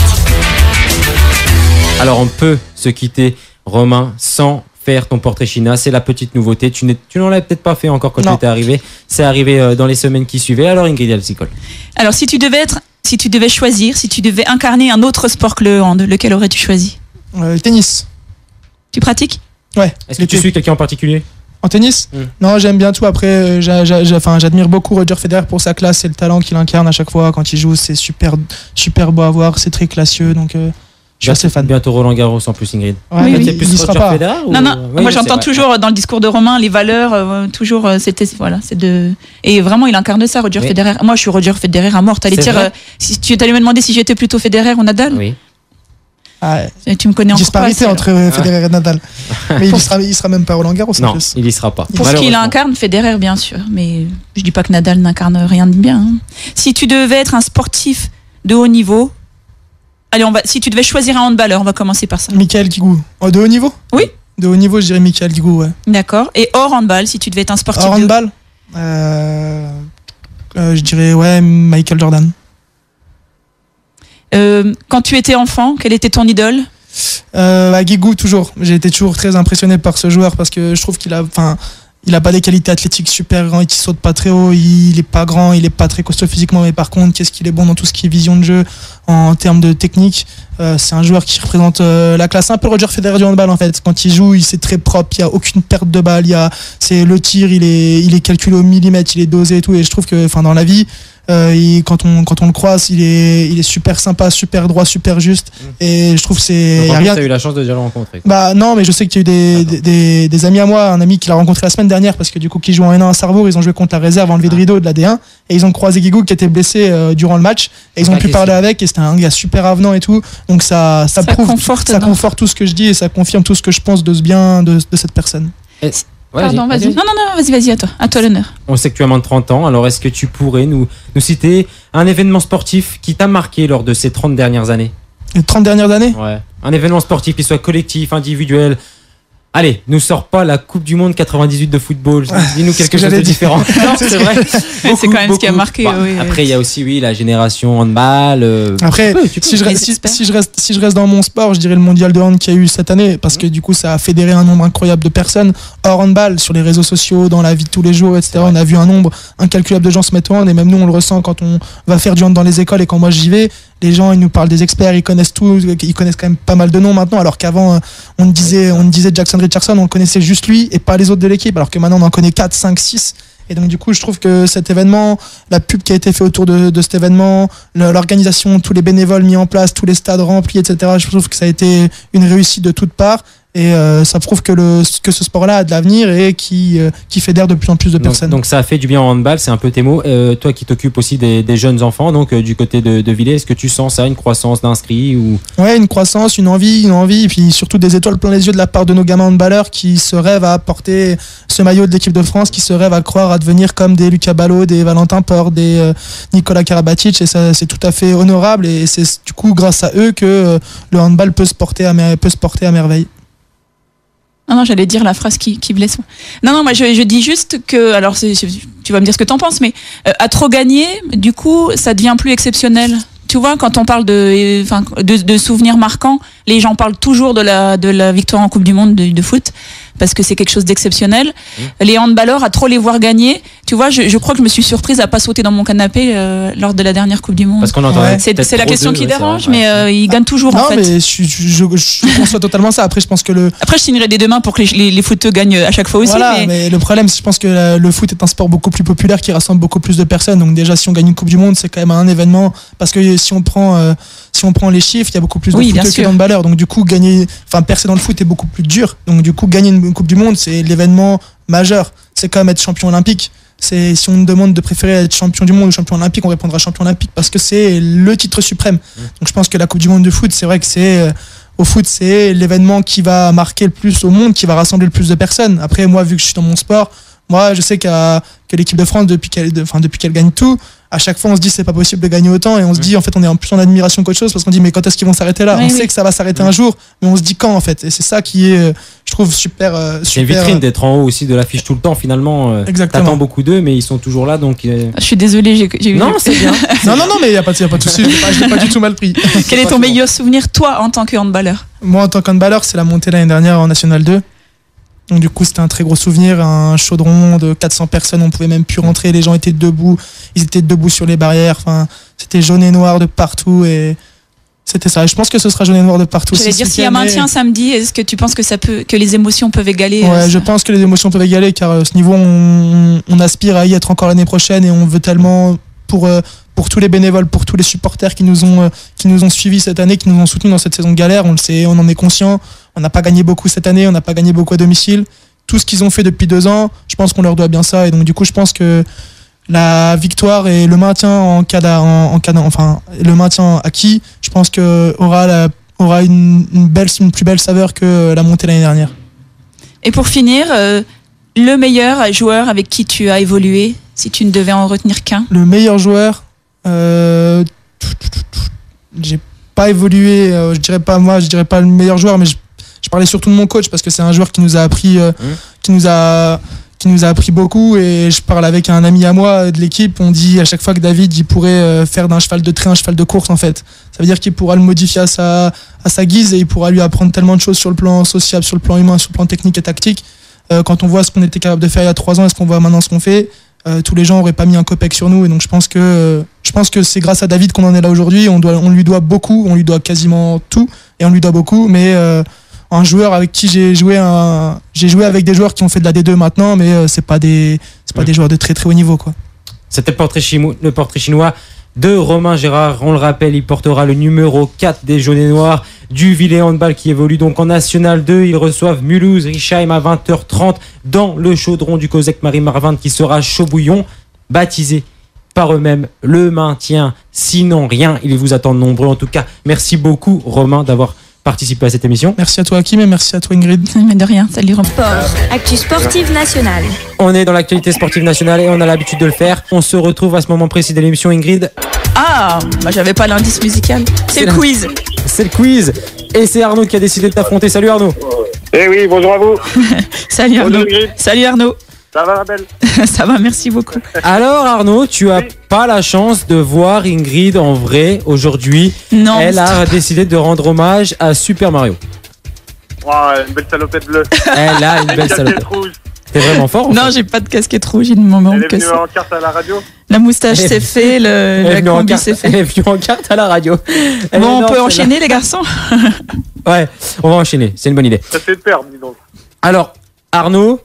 Alors, on peut se quitter, Romain, sans faire ton portrait China. C'est la petite nouveauté. Tu n'en l'avais peut-être pas fait encore quand tu étais arrivé. C'est arrivé dans les semaines qui suivaient. Alors, Ingrid Alsicol. Alors, si tu devais choisir, si tu devais incarner un autre sport que le hand, lequel aurais-tu choisi ? Le tennis. Tu pratiques ? Ouais. Est-ce que tu suis quelqu'un en particulier ? En tennis ? Non, j'aime bien tout. Après, j'admire beaucoup Roger Federer pour sa classe et le talent qu'il incarne à chaque fois quand il joue. C'est super beau à voir. C'est très classieux. Donc, je suis assez fan. Bientôt Roland Garros en plus, Ingrid. Ouais, oui, c'est plus il y sera Roger pas. Federer ou... Non. Oui, moi, j'entends toujours dans le discours de Romain les valeurs. Toujours, et vraiment, il incarne ça, Roger Federer. Moi, je suis Roger Federer à mort. T'allais si tu allais me demander si j'étais plutôt Federer ou Nadal. Oui. Tu me connais encore pas. Disparité entre Federer et Nadal. Mais il sera même pas Roland Garros. Non, il y sera pas. Pour ce qu'il incarne, Federer, bien sûr. Mais je dis pas que Nadal n'incarne rien de bien. Hein. Si tu devais être un sportif de haut niveau, allez, si tu devais choisir un handballeur, on va commencer par ça. Michael Guigou. De haut niveau ? Oui. De haut niveau, je dirais Michael Guigou, ouais. D'accord. Et hors handball, si tu devais être un sportif hors handball, je dirais Michael Jordan. Quand tu étais enfant, quel était ton idole ? Guigou, toujours. J'ai été toujours très impressionné par ce joueur parce que je trouve qu'il a pas des qualités athlétiques super grandes, il saute pas très haut, il est pas grand, il est pas très costaud physiquement, mais par contre, qu'est-ce qu'il est bon dans tout ce qui est vision de jeu en termes de technique. C'est un joueur qui représente la classe, un peu Roger Federer du handball en fait. Quand il joue, c'est très propre, il y a aucune perte de balle, c'est le tir, il est calculé au millimètre, il est dosé et tout. Et je trouve que, dans la vie, quand on le croise, il est super sympa, super droit, super juste. Et je trouve que c'est. Tu as eu la chance de déjà le rencontrer. Non, mais je sais qu'il y a eu des amis à moi, un ami qui l'a rencontré la semaine dernière parce que du coup, qui joue en N1 à Sarrebourg, ils ont joué contre la réserve enlevé de rideau de la D1 et ils ont croisé Guigou qui était blessé durant le match et ils ont pu parler avec et c'était un gars super avenant et tout. Donc ça conforte tout ce que je dis et ça confirme tout ce que je pense de ce bien de cette personne. Pardon, vas-y. Non, vas-y, à toi l'honneur. On sait que tu as moins de 30 ans, alors est-ce que tu pourrais nous citer un événement sportif qui t'a marqué lors de ces 30 dernières années ? Les 30 dernières années ? Ouais. Un événement sportif qui soit collectif, individuel. Allez, nous sors pas la Coupe du Monde 98 de football. Dis-nous quelque chose de différent. Non, c'est vrai. C'est quand même ce qui a marqué. Oui, après, il y a aussi la génération handball. Après, si je reste dans mon sport, je dirais le mondial de hand qu'il y a eu cette année, parce que du coup, ça a fédéré un nombre incroyable de personnes. Hors handball, sur les réseaux sociaux, dans la vie de tous les jours, etc. On a vu un nombre incalculable de gens se mettre au hand, et même nous, on le ressent quand on va faire du hand dans les écoles et quand moi j'y vais. Les gens, ils nous parlent des experts, ils connaissent tout, ils connaissent quand même pas mal de noms maintenant, alors qu'avant, on disait Jackson Richardson, on connaissait juste lui et pas les autres de l'équipe, alors que maintenant on en connaît 4, 5, 6. Et donc du coup, je trouve que cet événement, la pub qui a été faite autour de cet événement, l'organisation, tous les bénévoles mis en place, tous les stades remplis, etc., je trouve que ça a été une réussite de toutes parts. Et ça prouve que ce sport-là a de l'avenir et qui fédère de plus en plus de personnes. Donc ça a fait du bien au handball, c'est un peu tes mots. Toi qui t'occupes aussi des jeunes enfants, donc du côté de Villers, est-ce que tu sens ça, une croissance d'inscrits ou... Ouais, une croissance, une envie, et puis surtout des étoiles plein les yeux de la part de nos gamins handballeurs qui se rêvent à porter ce maillot de l'équipe de France, qui se rêvent à croire à devenir comme des Lucas Ballot, des Valentin Port, des Nicolas Karabatic, et ça c'est tout à fait honorable, et c'est du coup grâce à eux que le handball peut se porter à merveille. Non, j'allais dire la phrase qui blesse. Non, moi je dis juste que, alors tu vas me dire ce que t'en penses, mais à trop gagner, du coup, ça devient plus exceptionnel. Tu vois, quand on parle de souvenirs marquants, les gens parlent toujours de la victoire en Coupe du Monde de foot, parce que c'est quelque chose d'exceptionnel. Les handballeurs, à trop les voir gagner, tu vois, je crois que je me suis surprise à pas sauter dans mon canapé lors de la dernière Coupe du Monde. Parce qu'on entendait. C'est la question qui dérange, mais ils gagnent toujours, en fait. Non, mais je conçois totalement ça. Après, je pense que Après, je signerai des deux mains pour que les footeux gagnent à chaque fois aussi. Voilà, mais le problème, c'est que je pense que le foot est un sport beaucoup plus populaire qui rassemble beaucoup plus de personnes. Donc déjà, si on gagne une Coupe du Monde, c'est quand même un événement. Parce que si on prend les chiffres, il y a beaucoup plus de footeux que d'handballeurs. Donc du coup, percer dans le foot est beaucoup plus dur. Donc du coup, gagner une Coupe du Monde, c'est l'événement majeur. C'est comme être champion olympique. Si on nous demande de préférer être champion du monde ou champion olympique, on répondra champion olympique parce que c'est le titre suprême. Donc je pense que la Coupe du Monde de foot, c'est vrai que au foot, c'est l'événement qui va marquer le plus au monde, qui va rassembler le plus de personnes. Après, moi, vu que je suis dans mon sport, moi, je sais que l'équipe de France, depuis qu'elle gagne tout, à chaque fois on se dit c'est pas possible de gagner autant, et on se dit en fait on est en plus en admiration qu'autre chose, parce qu'on dit mais quand est-ce qu'ils vont s'arrêter là. On sait que ça va s'arrêter un jour, mais on se dit quand, en fait, et c'est ça qui est, je trouve, super. C'est une vitrine d'être en haut aussi de l'affiche tout le temps, finalement. Exactement. T'attends beaucoup d'eux, mais ils sont toujours là, donc je suis désolée, j'ai non, c'est bien. non mais il y a pas de souci, je l'ai pas du tout mal pris. Quel est ton meilleur souvenir, toi, en tant que handballeur? Moi, en tant qu'handballeur, c'est la montée l'année dernière en National 2. Donc du coup, c'était un très gros souvenir, un chaudron de 400 personnes, on pouvait même plus rentrer, les gens étaient debout, ils étaient debout sur les barrières, enfin, c'était jaune et noir de partout, et c'était ça. Je pense que ce sera jaune et noir de partout. Je vais dire, s'il y a maintien samedi, est-ce que tu penses que les émotions peuvent égaler? Ouais, je pense que les émotions peuvent égaler, car à ce niveau, on aspire à y être encore l'année prochaine, et on veut tellement pour tous les bénévoles, pour tous les supporters qui nous ont suivis cette année, qui nous ont soutenus dans cette saison de galère. On le sait, on en est conscient. On n'a pas gagné beaucoup cette année, on n'a pas gagné beaucoup à domicile. Tout ce qu'ils ont fait depuis 2 ans, je pense qu'on leur doit bien ça. Et donc du coup, je pense que la victoire et le maintien le maintien acquis, je pense que aura une plus belle saveur que la montée l'année dernière. Et pour finir, le meilleur joueur avec qui tu as évolué, si tu ne devais en retenir qu'un? Le meilleur joueur, j'ai pas évolué, je dirais pas le meilleur joueur, mais je parlais surtout de mon coach, parce que c'est un joueur qui nous a appris qui nous a appris beaucoup, et je parle avec un ami à moi de l'équipe, on dit à chaque fois que David il pourrait faire d'un cheval de trait un cheval de course, en fait. Ça veut dire qu'il pourra le modifier à sa guise, et il pourra lui apprendre tellement de choses sur le plan social, sur le plan humain, sur le plan technique et tactique. Quand on voit ce qu'on était capable de faire il y a 3 ans et ce qu'on voit maintenant ce qu'on fait, tous les gens n'auraient pas mis un copec sur nous, et donc je pense que c'est grâce à David qu'on en est là aujourd'hui. On lui doit beaucoup, on lui doit quasiment tout, et on lui doit beaucoup, mais un joueur avec qui j'ai joué avec des joueurs qui ont fait de la D2 maintenant, mais c'est pas des joueurs de très très haut niveau, quoi. C'était le portrait chinois de Romain Gérard. On le rappelle, il portera le numéro 4 des jaunes et noirs du Villers Handball, qui évolue donc en National 2. Ils reçoivent Mulhouse Richheim à 20h30 dans le chaudron du COSEC Marie-Marvin, qui sera chaud bouillon, baptisé par eux-mêmes le maintien, sinon rien. Ils vous attendent nombreux. En tout cas, merci beaucoup Romain d'avoir participé à cette émission. Merci à toi Hakim, et merci à toi Ingrid. Mais de rien, salut Romain. Sport, actu sportive nationale. On est dans l'actualité sportive nationale et on a l'habitude de le faire. On se retrouve à ce moment précis de l'émission, Ingrid. Ah, j'avais pas l'indice musical. C'est le quiz. C'est le quiz. Et c'est Arnaud qui a décidé de t'affronter. Salut Arnaud. Eh oui, bonjour à vous. Salut Arnaud. Bonjour, Ingrid. Salut Arnaud. Ça va la belle? Ça va, merci beaucoup. Alors Arnaud, tu as pas la chance de voir Ingrid en vrai aujourd'hui. Non. Elle a décidé de rendre hommage à Super Mario. Wow, une belle salopette bleue. Elle a une belle salopette. Rouge. T'es vraiment fort? Non, j'ai pas de casquette rouge, il me manque Elle est que venue ça. en carte à la radio. La moustache c'est fait, la combi c'est Elle fait. est venue en carte à la radio. Bon, on peut enchaîner les garçons? Ouais, on va enchaîner, c'est une bonne idée. Ça fait perdre, dis donc. Alors, Arnaud,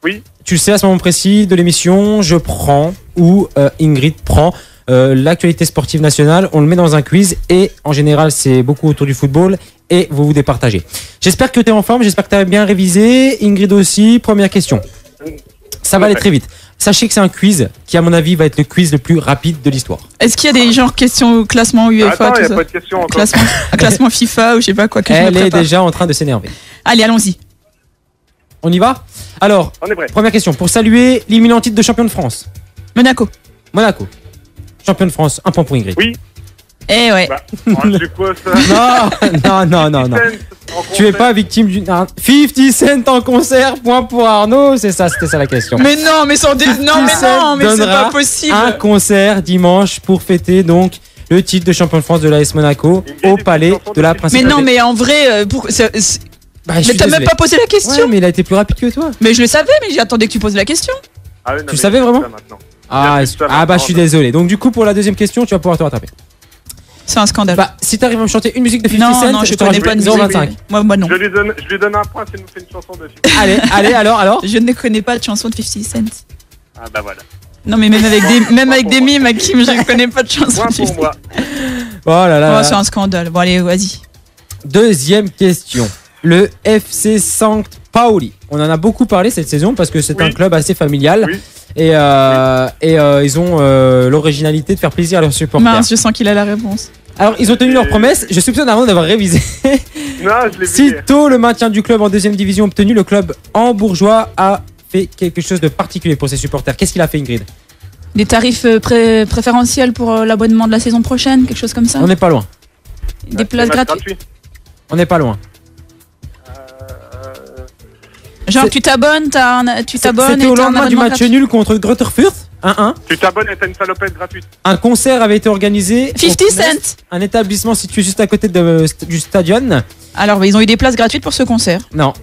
Oui. tu sais, à ce moment précis de l'émission, je prends, ou Ingrid prend, l'actualité sportive nationale, on le met dans un quiz, et en général, c'est beaucoup autour du football, et vous vous départagez. J'espère que tu es en forme, j'espère que tu as bien révisé. Ingrid aussi, première question. Ça va aller très vite. Sachez que c'est un quiz qui, à mon avis, va être le quiz le plus rapide de l'histoire. Est-ce qu'il y a des genres questions au classement UEFA, Attends, tout il n'y a ça pas de question encore. classement FIFA ou je sais pas quoi que je me Elle est prépare. déjà en train de s'énerver. Allez, allons-y. On y va? Alors, On est prêt. première question. Pour saluer l'imminent titre de champion de France. Monaco. Monaco. Champion de France, un point pour Ingrid. Oui. Eh ouais. Bah, c'est quoi ça? Non. 50 Cent en Tu es concert. pas victime d'une... 50 Cent en concert, point pour Arnaud. C'était ça la question. Mais non, mais non, mais c'est donnera pas possible. Un concert dimanche pour fêter donc le titre de champion de France de l'AS Monaco Ingrid, au palais de la Mais Principauté. non, mais en vrai, Bah, je mais suis t'as même désolé. pas posé la question. Ouais, mais il a été plus rapide que toi. Mais je le savais, mais j'attendais que tu poses la question. Ah oui, non, Tu mais savais c'est vraiment ça maintenant. Ah, plus ça bah maintenant, je suis là. désolé. Donc du coup pour la deuxième question, tu vas pouvoir te rattraper. C'est un scandale. Bah si t'arrives à me chanter une musique de 50 Cent, non, je te connais rajoute pas de 0,25. musique. Moi, non. Je lui donne un point s'il nous fait une chanson dessus. Allez, alors. Je ne connais pas de chanson de 50 Cent. Ah bah voilà. Non, mais même avec des mimes, Hakim, je ne connais pas de chanson Point de 50 pour moi. Oh là là. Oh, c'est un scandale. Bon, allez, vas-y. Deuxième question. Le FC Sankt Pauli. On en a beaucoup parlé cette saison parce que c'est un Oui. club assez familial. Oui. Et ils ont l'originalité de faire plaisir à leurs supporters. Mince, je sens qu'il a la réponse. Alors ils ont tenu leur promesse. Je soupçonne Arnaud d'avoir révisé. Non, je l'ai vu. hier. Sitôt le maintien du club en deuxième division obtenu, le club hambourgeois a fait quelque chose de particulier pour ses supporters. Qu'est-ce qu'il a fait, Ingrid? Des tarifs préférentiels pour l'abonnement de la saison prochaine, quelque chose comme ça. On n'est pas loin. Des places Match gratuites. gratuit. On n'est pas loin. Genre, C'est- tu t'abonnes, tu t'abonnes C'était et au t'as un lendemain du abonnement match gratuit. nul contre Grutterfurt. 1-1. Tu t'abonnes et t'as une salopette gratuite. Un concert avait été organisé. 50 au Cent. un établissement situé juste à côté du stadion. Alors, ils ont eu des places gratuites pour ce concert. Non.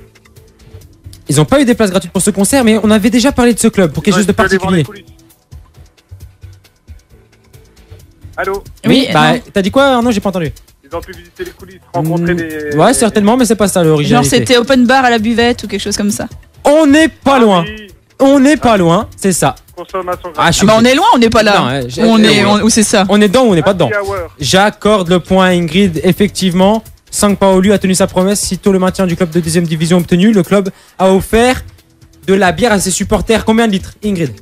Ils n'ont pas eu des places gratuites pour ce concert, mais on avait déjà parlé de ce club pour quelque chose de Tu peux aller voir les particulier. coulisses. Allô? Oui, bah, non. t'as dit quoi, Arnaud? J'ai pas entendu. Ils ont pu visiter les coulisses, rencontrer des... Ouais, certainement, mais c'est pas ça Genre, l'originalité. c'était open bar à la buvette ou quelque chose comme ça. On n'est pas Ah loin. oui, On n'est pas loin, c'est ça. consommation Ah, je gratuite. suis Bah, on est loin, on n'est pas là. Non, ouais, Où c'est ça. On est dedans ou on n'est pas dedans? Happy hour. J'accorde le point à Ingrid. Effectivement, Saint-Pauli a tenu sa promesse. Sitôt le maintien du club de deuxième division obtenu, le club a offert de la bière à ses supporters. Combien de litres, Ingrid?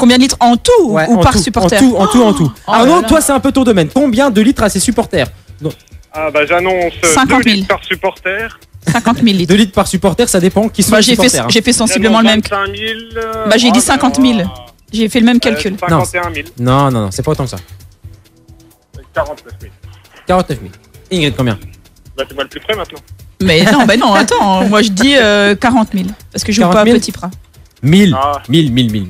Combien de litres en tout ou en par tout, supporter? En tout. Oh Arnaud, là là. toi, c'est un peu ton domaine. Combien de litres à ses supporters? Ah bah j'annonce 50 2 000. litres par supporter. 50 000 litres. 2 litres par supporter, ça dépend qui sont Bah, les j'ai supporters. hein. fait sensiblement le même. 25 000. Bah, j'ai dit 50 000. J'ai fait le même calcul. 51 000. Non, c'est pas autant que ça. 49 000. 49 000. Ingrid, combien? Bah c'est moi le plus près maintenant. Mais non, attends. Moi, je dis 40 000. Parce que je joue 40 pas à 000? petit bras. 1000. Ah. 1000.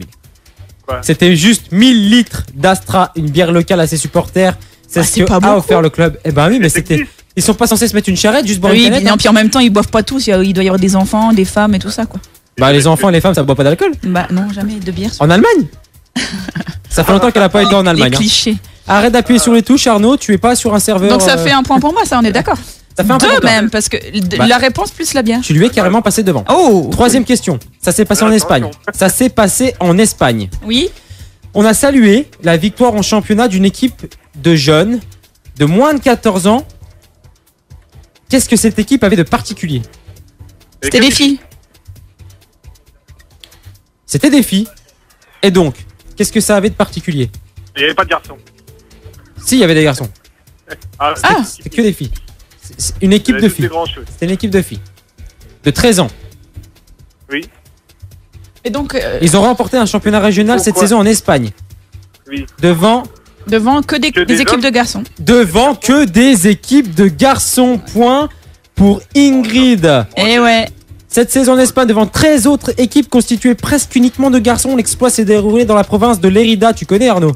Quoi? C'était juste 1000 litres d'Astra, une bière locale à ses supporters. C'est Ah, ce c'est que pas a beaucoup. offert le club. Eh ben oui, mais Ça c'était. existe. Ils sont pas censés se mettre une charrette, juste boire une Oui, canette. non, hein. puis en même temps, ils boivent pas tous. Il doit y avoir des enfants, des femmes et tout ça, quoi. Bah les enfants et les femmes, ça boit pas d'alcool. Bah, non, jamais de bière. En Allemagne. Ça fait longtemps qu'elle a pas été en Les Allemagne. hein. clichés. Arrête d'appuyer sur les touches, Arnaud. Tu es pas sur un serveur. Donc ça fait un point pour moi, ça, on est d'accord. Ça fait un point Deux pour toi. même, parce que Bah. la réponse plus la bière. Tu lui es carrément passé devant. Oh. Troisième question. Ça s'est passé en Attention. Espagne. Ça s'est passé en Espagne. Oui. On a salué la victoire en championnat d'une équipe de jeunes de moins de 14 ans. Qu'est-ce que cette équipe avait de particulier? C'était des filles. C'était des filles. Et donc, qu'est-ce que ça avait de particulier? Il n'y avait pas de garçon. Si, il y avait des garçons. Ah, Ah. C'était que des filles. C'est une équipe de filles. C'était une équipe de filles. De 13 ans. Et donc, Ils ont remporté un championnat régional cette Pourquoi saison en Espagne. Oui. Devant devant que Que des des équipes hommes de garçons. devant que des équipes de garçons. Point pour Ingrid. Et ouais. Cette saison en Espagne, devant 13 autres équipes constituées presque uniquement de garçons, l'exploit s'est déroulé dans la province de Lérida. Tu connais, Arnaud?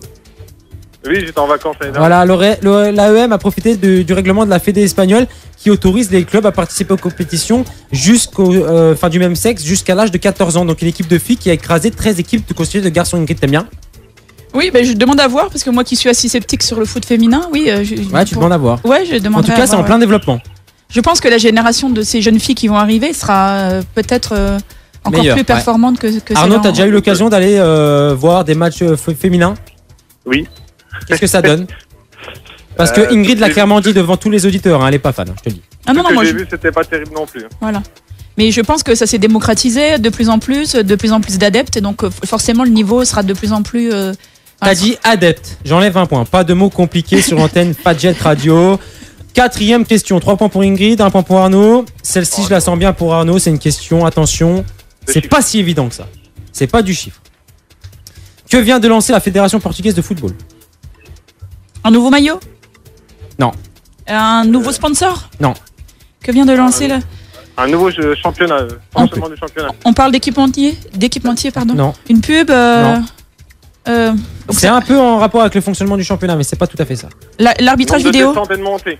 Oui, j'étais en vacances l'année dernière. Voilà, l'AEM a profité du règlement de la Fédé espagnole qui autorise les clubs à participer aux compétitions jusqu'au du même sexe jusqu'à l'âge de 14 ans. Donc une équipe de filles qui a écrasé 13 équipes constituées de garçons. Ingrid, t'aimes bien? Oui, ben je demande à voir parce que moi qui suis assez sceptique sur le foot féminin, oui. Ouais, tu demandes à voir. Ouais, je demande. En tout cas, c'est en plein développement. Je pense que la génération de ces jeunes filles qui vont arriver sera peut-être encore Meilleure, plus performante que Arnaud, celle-là t'as déjà eu l'occasion d'aller voir des matchs féminins? Oui. Qu'est-ce que ça donne? Parce que Ingrid l'a j'ai- clairement dit devant tous les auditeurs, hein, elle est pas fan, hein, je te le dis. Ah non, Ce que moi j'ai je... vu, c'était pas terrible non plus. Voilà. Mais je pense que ça s'est démocratisé de plus en plus d'adeptes, et donc forcément le niveau sera de plus en plus. T'as dit adepte. J'enlève un point. Pas de mots compliqués sur l'antenne Fadjet Radio. 4e question. 3 points pour Ingrid, 1 point pour Arnaud. Celle-ci, je la sens bien pour Arnaud. C'est une question, attention. C'est pas si évident que ça. C'est pas du chiffre. Que vient de lancer la Fédération portugaise de football? Un nouveau maillot? Non. Un nouveau sponsor? Non. Que vient de lancer là? Un nouveau championnat. Lancement du championnat. On parle d'équipementier, pardon. Non. Une pub. Non. Donc C'est un peu en rapport avec le fonctionnement du championnat, mais c'est pas tout à fait ça. L'arbitrage Nombre de vidéo? descentes et de montées.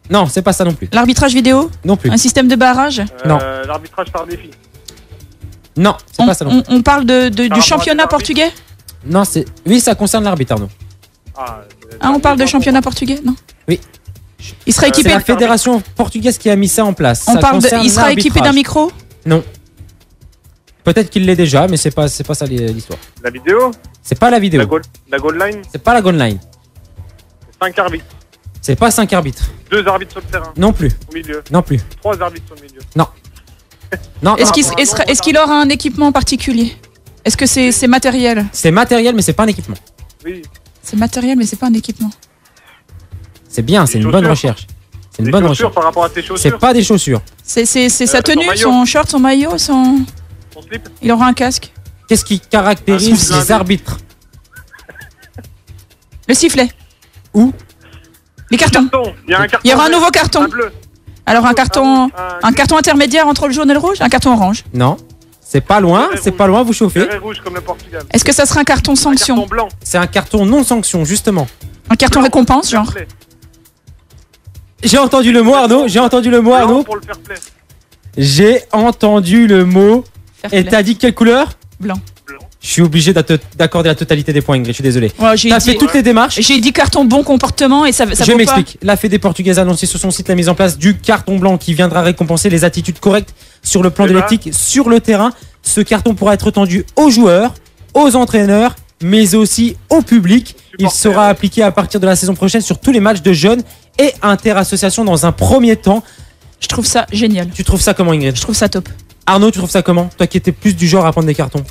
Non, c'est pas ça non plus. L'arbitrage vidéo? Non plus. Un système de barrage? Non. L'arbitrage par défi. Non, c'est pas ça non plus. On parle Par du rapport à championnat l'arbitre. portugais? Non, c'est. Oui, ça concerne l'arbitre, Arnaud. On parle de championnat portugais? Non. Oui. Il sera C'est équipé. la Fédération portugaise qui a mis ça en place. Ça concerne Il sera équipé d'un l'arbitrage. micro? Non. Peut-être qu'il l'est déjà, mais c'est pas ça l'histoire. La vidéo. C'est pas la vidéo. La goal line. C'est pas la goal line. 5 arbitres. C'est pas 5 arbitres. 2 arbitres sur le terrain. Non plus. Au milieu. Non plus. 3 arbitres sur le milieu. Non. Est-ce qu'il aura un équipement particulier? Est-ce que c'est matériel? C'est matériel, mais c'est pas un équipement. Oui. C'est matériel, mais c'est pas un équipement. C'est bien, c'est une bonne chaussures. recherche. C'est une Des bonne chaussures recherche. par rapport à tes C'est chaussures. pas des chaussures. C'est sa son tenue, maillot. son short, son maillot, Ton slip. Il aura un casque. Qu'est-ce qui caractérise Un souffle les arbitres? Le sifflet. Où? Les cartons. Carton. Il y a un carton. Il y aura un bleu, nouveau carton. Un bleu. Alors un carton intermédiaire entre le jaune et le rouge? Un carton orange. Non. C'est pas loin, Vert et c'est rouge. pas loin, vous chauffez. Vert et rouge comme le Portugal. Est-ce que ça sera un carton Un sanction? carton blanc. C'est un carton non sanction, justement. Un carton Blanc. récompense, genre? Fair play. J'ai entendu le mot, Arnaud. J'ai entendu le mot, Blanc Arnaud. pour le fair play. J'ai entendu le mot. Fair Et play. t'as dit quelle couleur? Blanc. Je suis obligé d'accorder la totalité des points, Ingrid. Je suis désolé. Ouais, j'ai T'as fait dit, toutes les démarches. carton bon comportement et ça Je vaut pas. m'explique. La Fédé portugaise a annoncé sur son site la mise en place du carton blanc qui viendra récompenser les attitudes correctes sur le plan Eh de ben. l'éthique sur le terrain. Ce carton pourra être tendu aux joueurs, aux entraîneurs, mais aussi au public. Il Supporters. sera appliqué à partir de la saison prochaine sur tous les matchs de jeunes et interassociations dans un premier temps. Je trouve ça génial. Tu trouves ça comment, Ingrid? Je trouve ça top. Arnaud, tu trouves ça comment? Toi qui étais plus du genre à prendre des cartons.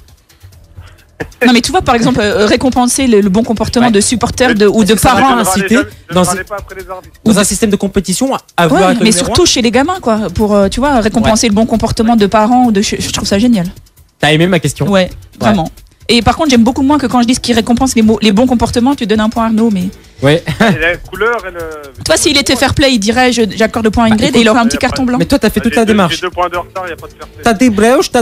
Non mais tu vois par exemple récompenser le bon comportement Ouais. de supporters ou Est-ce de que ça va parents. pas inciter dans- Je ne pas après les arbitres. Dans un système de compétition, à vouloir Ouais, être le mais numéro surtout chez les gamins quoi, pour tu vois récompenser le bon comportement de parents ou de. Je trouve ça génial. un. T'as aimé ma question? Ouais, vraiment. Et par contre j'aime beaucoup moins que quand je dis ce qui récompense les bons comportements, tu donnes un point à Arnaud. Mais Ouais. Et la couleur et le. toi s'il était fair play, il dirait j'accorde le point à Ingrid écoute, et il aurait un petit après- carton blanc. Mais toi, t'as fait toute J'ai la deux- démarche. J'ai 2 points de retard, il n'y a pas de fair play. T'as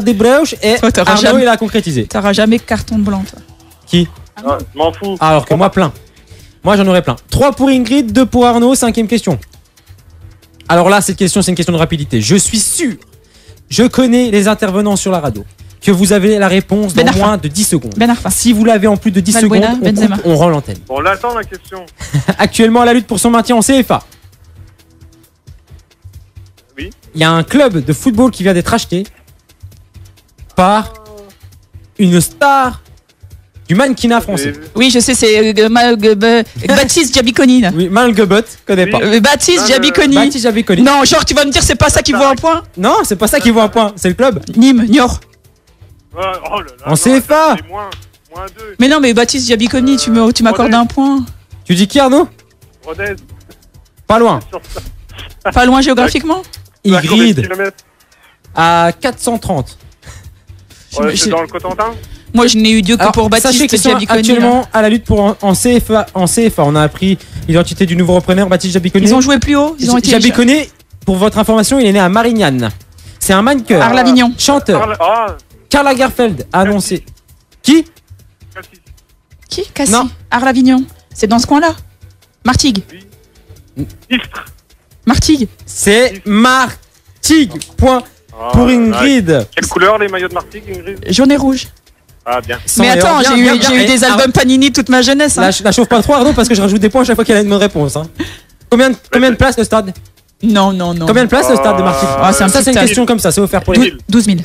des brèches et Toi, t'auras Arnaud, jamais- il a concrétisé. T'auras jamais carton blanc toi. Qui? Ah, je m'en fous. Alors que moi, plein. Moi, j'en aurais plein. 3 pour Ingrid, 2 pour Arnaud. 5e question. Alors là, cette question, c'est une question de rapidité. Je suis sûr, je connais les intervenants sur la radio, que vous avez la réponse dans Ben Arfa. moins de 10 secondes. Ben Arfa. Si vous l'avez en plus de 10 Valbuena, secondes, on, Benzema. coupe, on rend l'antenne. Bon, là, attends la question. Actuellement à la lutte pour son maintien en CFA. Oui. Il y a un club de football qui vient d'être acheté par une star du mannequinat français. Oui je sais c'est Baptiste Giabiconi. Là. Oui, Malgebot, connais pas. Oui. Baptiste Ah, Giabiconi. Baptiste Giabiconi. Non genre tu vas me dire c'est pas ça qui vaut un point. Non, c'est pas ça qui vaut un point, c'est le club. Niort. Niort. Oh là là, En non, CFA. c'est moins 2. Mais non, mais Baptiste Giabiconi, tu m'accordes Rodez. un point. Tu dis qui, Arnaud? Rodez. Pas loin. Sur ça. Pas loin géographiquement. À combien de Ingrid, kilomètres à 430. Ouais, Je- c'est dans le Cotentin. Moi, je n'ai eu Dieu que Alors, pour sachez Baptiste qu'ils sont Giabiconi. actuellement à la lutte pour en CFA. En CFA, on a appris l'identité du nouveau repreneur, Baptiste Giabiconi. Ils ont joué plus haut. Ils ont été Giabiconi, pour votre information, il est né à Marignane. C'est un mannequin, Arles-Avignon. chanteur. Ah, Karl Lagerfeld a annoncé. Qui? Cassis. Qui Cassis. Non. Arles-Avignon. C'est dans ce coin-là. Martigues. Istres. Martigues. C'est Martigues. Point Ah, pour ouais. Ingrid. Quelle couleur les maillots de Martigues, Ingrid? Jaune et rouge. Ah, bien. Sans Mais attends, erreur. j'ai Bien, eu bien, j'ai eu bien. des Et- albums Panini toute ma jeunesse. hein. La chauffe pas trop, Arnaud, parce que je rajoute des points à chaque fois qu'elle a une bonne réponse. Hein. Combien de places le stade? Non, non, non. Combien de places le stade de Martigues? Ah, c'est un Ça, petit c'est une stade. question comme ça, c'est offert pour les. 12 000.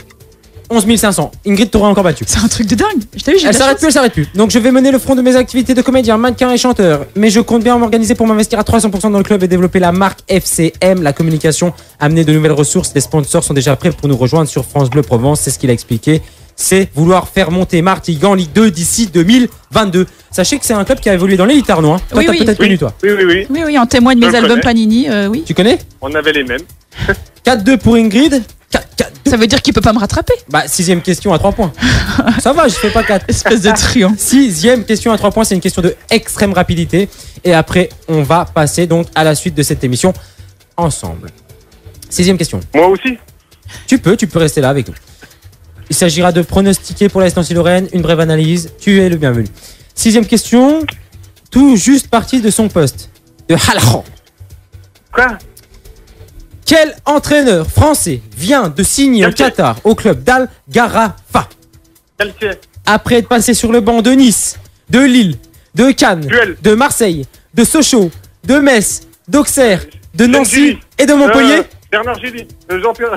11 500. Ingrid t'aurait encore battu. C'est un truc de dingue. Je t'ai vu, j'ai Elle de la s'arrête chance. plus, elle s'arrête plus. Donc je vais mener le front de mes activités de comédien, mannequin et chanteur. Mais je compte bien m'organiser pour m'investir à 300% dans le club et développer la marque FCM, la communication, amener de nouvelles ressources. Les sponsors sont déjà prêts pour nous rejoindre sur France Bleu Provence, c'est ce qu'il a expliqué. C'est vouloir faire monter Martigues en Ligue 2 d'ici 2022. Sachez que c'est un club qui a évolué dans l'élite, Arnaud. Hein. Toi, Oui, t'as oui. peut-être connu, toi. Oui. Oui, oui, en témoigne Je mes le albums connais. Panini, oui. Tu connais? On avait les mêmes. 4-2 pour Ingrid. 4-4. Ça veut dire qu'il peut pas me rattraper. Bah, 6ème question à 3 points. Ça va, je fais pas 4. Espèce de truand. 6ème question à 3 points, c'est une question de extrême rapidité. Et après, on va passer donc à la suite de cette émission ensemble. 6ème question. Moi aussi. Tu peux rester là avec nous. Il s'agira de pronostiquer pour la Nancy-Lorraine une brève analyse. Tu es le bienvenu. 6ème question. Tout juste parti de son poste. De Halran. Quoi? Quel entraîneur français vient de signer au Galtier. Qatar au club d'Al Gharafa Galtier. après être passé sur le banc de Nice, de Lille, de Cannes, Duel. de Marseille, de Sochaux, de Metz, d'Auxerre, de Nancy Gilly. et de Montpellier? Bernard Gilly. Jean-Pierre.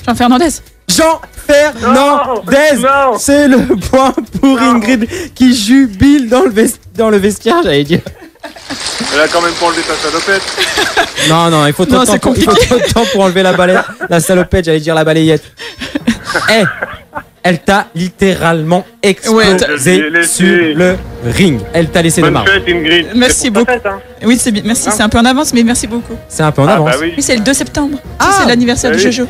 Jean Fernandez. Jean Fernandez. Non. C'est le point pour Non. Ingrid qui jubile dans le vestiaire, j'allais dire. Elle a quand même pas enlevé sa salopette. Non, il faut trop Non, de temps c'est pour, il faut compliqué. trop de temps pour enlever la salopette, j'allais dire la balayette. Eh, elle t'a littéralement explosé je l'ai laissé. sur le ring. Elle t'a laissé de Bonne marbre. fête, Ingrid. Merci C'est pour ta beaucoup. fête, hein. Oui, c'est bien. Merci, Ah. c'est un peu en avance, mais merci beaucoup. C'est un peu en Ah, avance. bah oui. Oui, c'est le 2 septembre. Ah. C'est l'anniversaire Ah du oui. Jojo.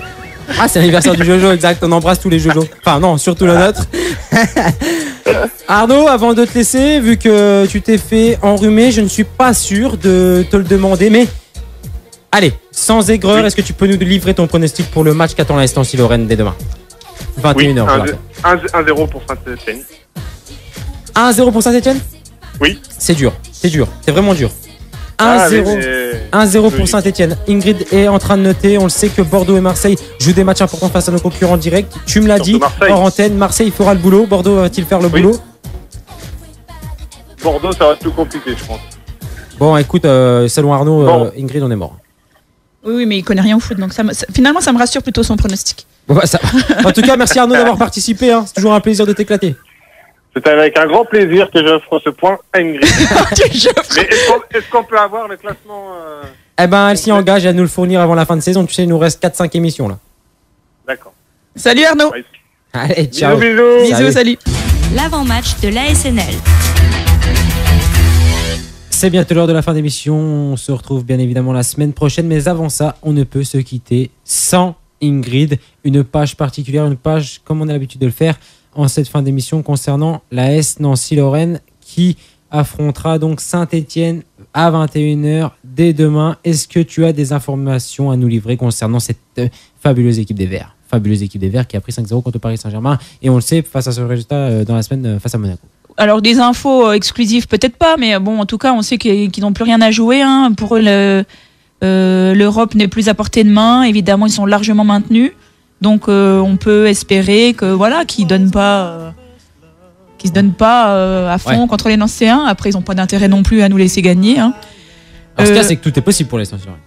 Ah, c'est l'anniversaire du Jojo, exact. On embrasse tous les Jojo. Enfin, non, surtout le nôtre. Arnaud, avant de te laisser, vu que tu t'es fait enrhumer, je ne suis pas sûr de te le demander, mais allez, sans aigreur, Oui. est-ce que tu peux nous livrer ton pronostic pour le match qu'attend la Nancy-Lorraine dès demain? 21h. Oui, 1-0 pour Saint-Etienne. 1-0 pour Saint-Etienne? Oui. C'est dur, c'est vraiment dur. 1-0. Ah, mais- 1-0 pour Logique. Saint-Etienne. Ingrid est en train de noter. On le sait que Bordeaux et Marseille jouent des matchs importants face à nos concurrents directs. Tu me l'as Surtout dit Marseille. hors antenne. Marseille fera le boulot. Bordeaux va-t-il faire le Oui. boulot? Bordeaux, ça va être plus compliqué, je pense. Bon, écoute, selon Arnaud, Bon. Ingrid, on est mort. Oui, mais il connaît rien au foot, donc finalement, ça me rassure plutôt son pronostic. Bon, bah, ça... En tout cas, merci Arnaud d'avoir participé. Hein. C'est toujours un plaisir de t'éclater. C'est avec un grand plaisir que j'offre ce point à Ingrid. Mais est-ce qu'on peut avoir le classement Eh ben, elle s'y engage à nous le fournir avant la fin de saison. Tu sais, il nous reste 4-5 émissions là. D'accord. Salut Arnaud. Ouais. Allez, ciao. Bisous, bisous. Bisous, salut. L'avant-match de l'ASNL. C'est bientôt l'heure de la fin d'émission. On se retrouve bien évidemment la semaine prochaine. Mais avant ça, on ne peut se quitter sans Ingrid. Une page particulière, une page comme on a l'habitude de le faire en cette fin d'émission concernant la S Nancy-Lorraine qui affrontera donc Saint-Etienne à 21h dès demain. Est-ce que tu as des informations à nous livrer concernant cette fabuleuse équipe des Verts? Fabuleuse équipe des Verts qui a pris 5-0 contre Paris Saint-Germain. Et on le sait face à ce résultat dans la semaine face à Monaco. Alors des infos exclusives peut-être pas, mais bon en tout cas on sait qu'ils n'ont plus rien à jouer. Hein. Pour eux l'Europe n'est plus à portée de main. Évidemment ils sont largement maintenus, donc on peut espérer que voilà qu'ils se donnent pas à fond contre les Nancéens. Après ils n'ont pas d'intérêt non plus à nous laisser gagner. Hein. En tout cas, c'est que tout est possible pour les Nancy-Lorraine.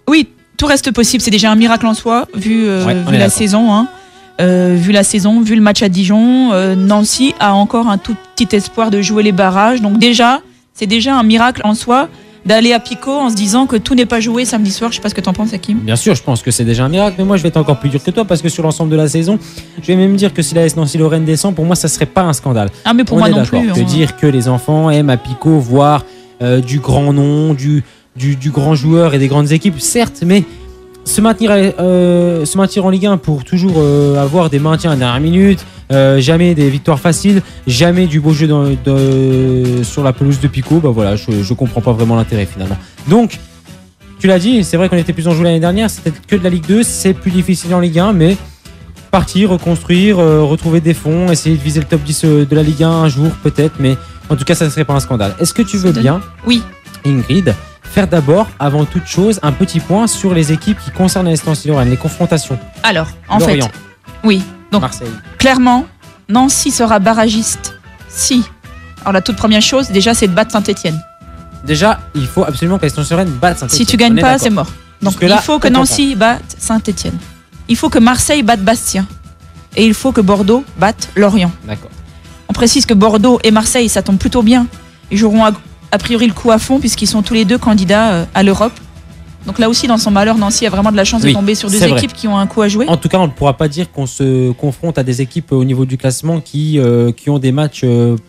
Oui, tout reste possible. C'est déjà un miracle en soi vu on vu est la d'accord. saison. Hein. Vu la saison, vu le match à Dijon, Nancy a encore un tout petit espoir de jouer les barrages. Donc déjà, c'est déjà un miracle en soi d'aller à Pico en se disant que tout n'est pas joué samedi soir. Je sais pas ce que t'en penses, Hakim. Bien sûr, je pense que c'est déjà un miracle, mais moi je vais être encore plus dur que toi parce que sur l'ensemble de la saison, je vais même dire que si la S Nancy-Lorraine descend, pour moi ça serait pas un scandale. Ah mais pour On moi est non d'accord. plus. Te hein. dire que les enfants aiment à Pico voir du grand nom, du grand joueur et des grandes équipes, certes, mais se maintenir en Ligue 1 pour toujours avoir des maintiens à la dernière minute, jamais des victoires faciles, jamais du beau jeu sur la pelouse de Pico, bah voilà, je comprends pas vraiment l'intérêt finalement. Donc, tu l'as dit, c'est vrai qu'on était plus enjoué l'année dernière, c'était que de la Ligue 2, c'est plus difficile en Ligue 1, mais partir, reconstruire, retrouver des fonds, essayer de viser le top 10 de la Ligue 1 un jour peut-être, mais en tout cas ça ne serait pas un scandale. Est-ce que tu veux bien, Oui. Ingrid, faire d'abord, avant toute chose, un petit point sur les équipes qui concernent la Nancy-Lorraine, les confrontations. Alors, en Lorient, fait, oui. Donc Marseille. clairement, Nancy sera barragiste si. Alors la toute première chose, déjà, c'est de battre Saint-Etienne. Déjà, il faut absolument que la Nancy-Lorraine batte Saint-Etienne. Si tu gagnes pas, c'est mort. Donc Jusque-là, il faut que on comprend. Nancy batte Saint-Etienne. Il faut que Marseille batte Bastia. et il faut que Bordeaux batte Lorient. D'accord. On précise que Bordeaux et Marseille, ça tombe plutôt bien. Ils joueront a priori le coup à fond puisqu'ils sont tous les deux candidats à l'Europe. Donc là aussi, dans son malheur, Nancy a vraiment de la chance de tomber sur deux équipes qui ont un coup à jouer. En tout cas, on ne pourra pas dire qu'on se confronte à des équipes au niveau du classement qui ont des matchs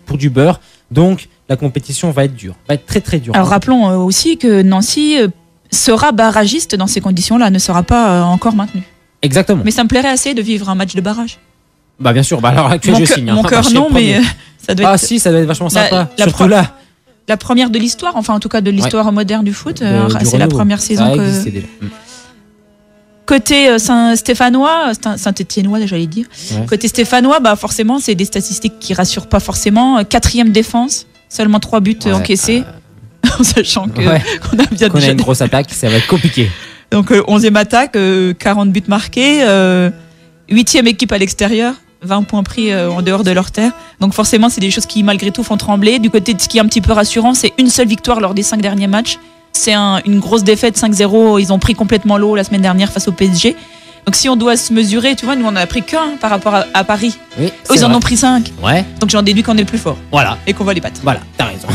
pour du beurre. Donc, la compétition va être dure, va être très très dure. Alors rappelons aussi que Nancy sera barragiste dans ces conditions-là, ne sera pas encore maintenu. Exactement. Mais ça me plairait assez de vivre un match de barrage. Bah bien sûr, alors actuellement je signe. Mon cœur non, mais ça doit être... Ah si, ça doit être vachement sympa. Surtout là. La première de l'histoire, enfin en tout cas de l'histoire moderne du foot, c'est la première saison que... Déjà. Côté Saint-Stéphanois, Saint-Étiennois, j'allais dire. Ouais. Côté Stéphanois, bah forcément, c'est des statistiques qui rassurent pas forcément. 4e défense, seulement 3 buts encaissés, en sachant qu'on a une grosse attaque, ça va être compliqué. Donc 11e attaque, 40 buts marqués, 8e équipe à l'extérieur, 20 points pris en dehors de leur terre. Donc forcément, c'est des choses qui malgré tout font trembler. Du côté de ce qui est un petit peu rassurant, c'est une seule victoire lors des 5 derniers matchs. C'est une grosse défaite, 5-0. Ils ont pris complètement l'eau la semaine dernière face au PSG. Donc si on doit se mesurer, tu vois, nous on en a pris qu'un par rapport à Paris. Oui, ils en ont pris 5. Ouais. Donc j'en déduis qu'on est le plus fort. Voilà. Et qu'on va les battre. Voilà, t'as raison.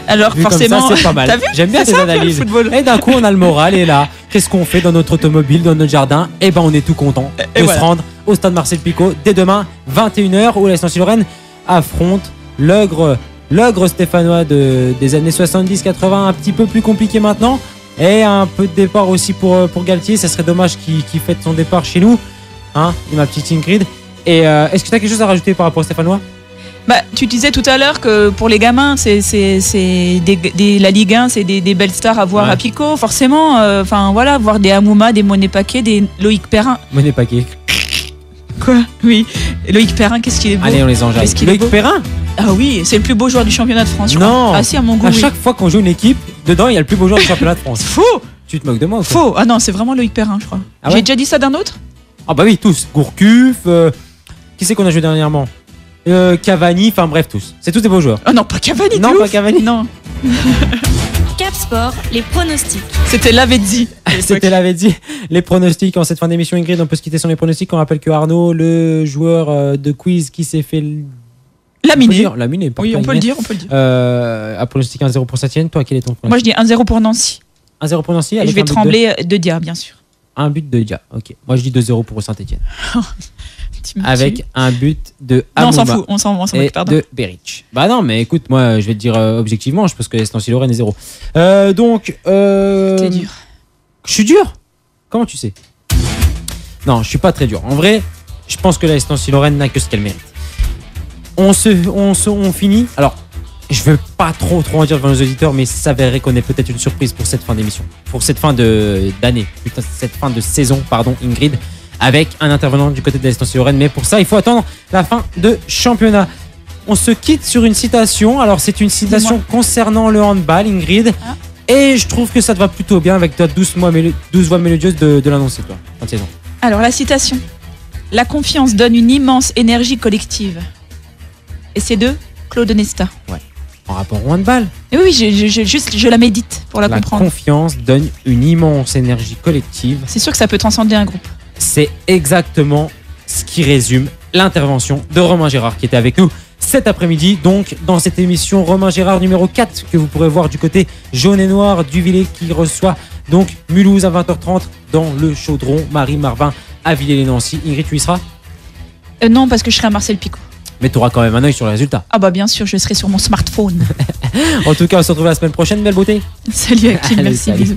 Alors vu forcément, comme ça, c'est pas mal. T'as vu, j'aime bien ces analyses. Et d'un coup, on a le moral et là, qu'est-ce qu'on fait dans notre automobile, dans notre jardin? Eh ben, on est tout content de se rendre au stade Marcel Picot dès demain, 21h, où la Nancy-Lorraine affronte l'ogre stéphanois des années 70-80, un petit peu plus compliqué maintenant. Et un peu de départ aussi pour Galtier. Ça serait dommage qu'il fête son départ chez nous, hein, ma petite Ingrid. Et est-ce que tu as quelque chose à rajouter par rapport aux Stéphanois? Bah, tu disais tout à l'heure que pour les gamins, c'est la Ligue 1, c'est des belles stars à voir à Picot, forcément. Enfin voilà, voir des Amouma, des Monet Paquet, des Loïc Perrin. Monet Paquet. Quoi? Oui. Et Loïc Perrin, qu'est-ce qu'il est beau. Allez, on les enjaille. Loïc Perrin? Ah oui, c'est le plus beau joueur du championnat de France. Non. Ah si, à mon goût. À chaque fois qu'on joue une équipe, dedans il y a le plus beau joueur du championnat de France. Faux. Tu te moques de moi ou quoi? Faux. Ah non, c'est vraiment Loïc Perrin, je crois. Ah j'ai déjà dit ça d'un autre? Ah bah oui, tous. Gourcuff. Qui c'est qu'on a joué dernièrement? Cavani. Enfin bref, tous. C'est tous des beaux joueurs. Ah non, pas Cavani. Non, pas Cavani. Non. Cap Sport, les pronostics. C'était Lavezzi. C'était Lavezzi. Les pronostics en cette fin d'émission, Ingrid, on peut se quitter sur les pronostics. On rappelle que Arnaud, le joueur de quiz qui s'est fait laminé. Laminé. Oui, on peut le dire. A pronostiqué 1-0 pour Saint-Étienne. Toi, quel est ton pronostic? Moi, je dis 1-0 pour Nancy. 1-0 pour Nancy. Et je vais trembler de Dia, bien sûr. Un but de Dia. Ok. Moi, je dis 2-0 pour Saint-Étienne. Avec un but de Amouma. Non, on s'en fout. Et de Beric. Bah non, mais écoute, moi, je vais te dire objectivement, je pense que Nancy-Lorraine est 0. Donc. T'es dur. Je suis dur? Comment tu sais? Non, je suis pas très dur. En vrai, je pense que la Nancy-Lorraine n'a que ce qu'elle mérite. On finit. Alors, je veux pas trop en dire devant nos auditeurs, mais ça s'avérerait qu'on ait peut-être une surprise pour cette fin d'émission, pour cette fin d'année, cette fin de saison, pardon, Ingrid, avec un intervenant du côté de la Nancy-Lorraine. Mais pour ça, il faut attendre la fin de championnat. On se quitte sur une citation. Alors, c'est une citation concernant le handball, Ingrid. Ah. Et je trouve que ça te va plutôt bien avec ta douce voix mélodieuse de l'annoncer, toi, en saison. Alors, la citation. La confiance donne une immense énergie collective. Et c'est de Claude Nesta. Ouais. En rapport au handball. Et oui, je la médite pour la comprendre. La confiance donne une immense énergie collective. C'est sûr que ça peut transcender un groupe. C'est exactement ce qui résume l'intervention de Romain Gérard qui était avec nous cet après-midi. Donc, dans cette émission, Romain Gérard numéro 4 que vous pourrez voir du côté jaune et noir du Villers qui reçoit donc Mulhouse à 20h30 dans le Chaudron. Marie Marvin à Villers-les-Nancy. Ingrid, tu y seras? Non, parce que je serai à Marcel Picot. Mais tu auras quand même un œil sur les résultats. Ah bah bien sûr, je serai sur mon smartphone. En tout cas, on se retrouve la semaine prochaine. Belle beauté. Salut Hakim, merci, bisous.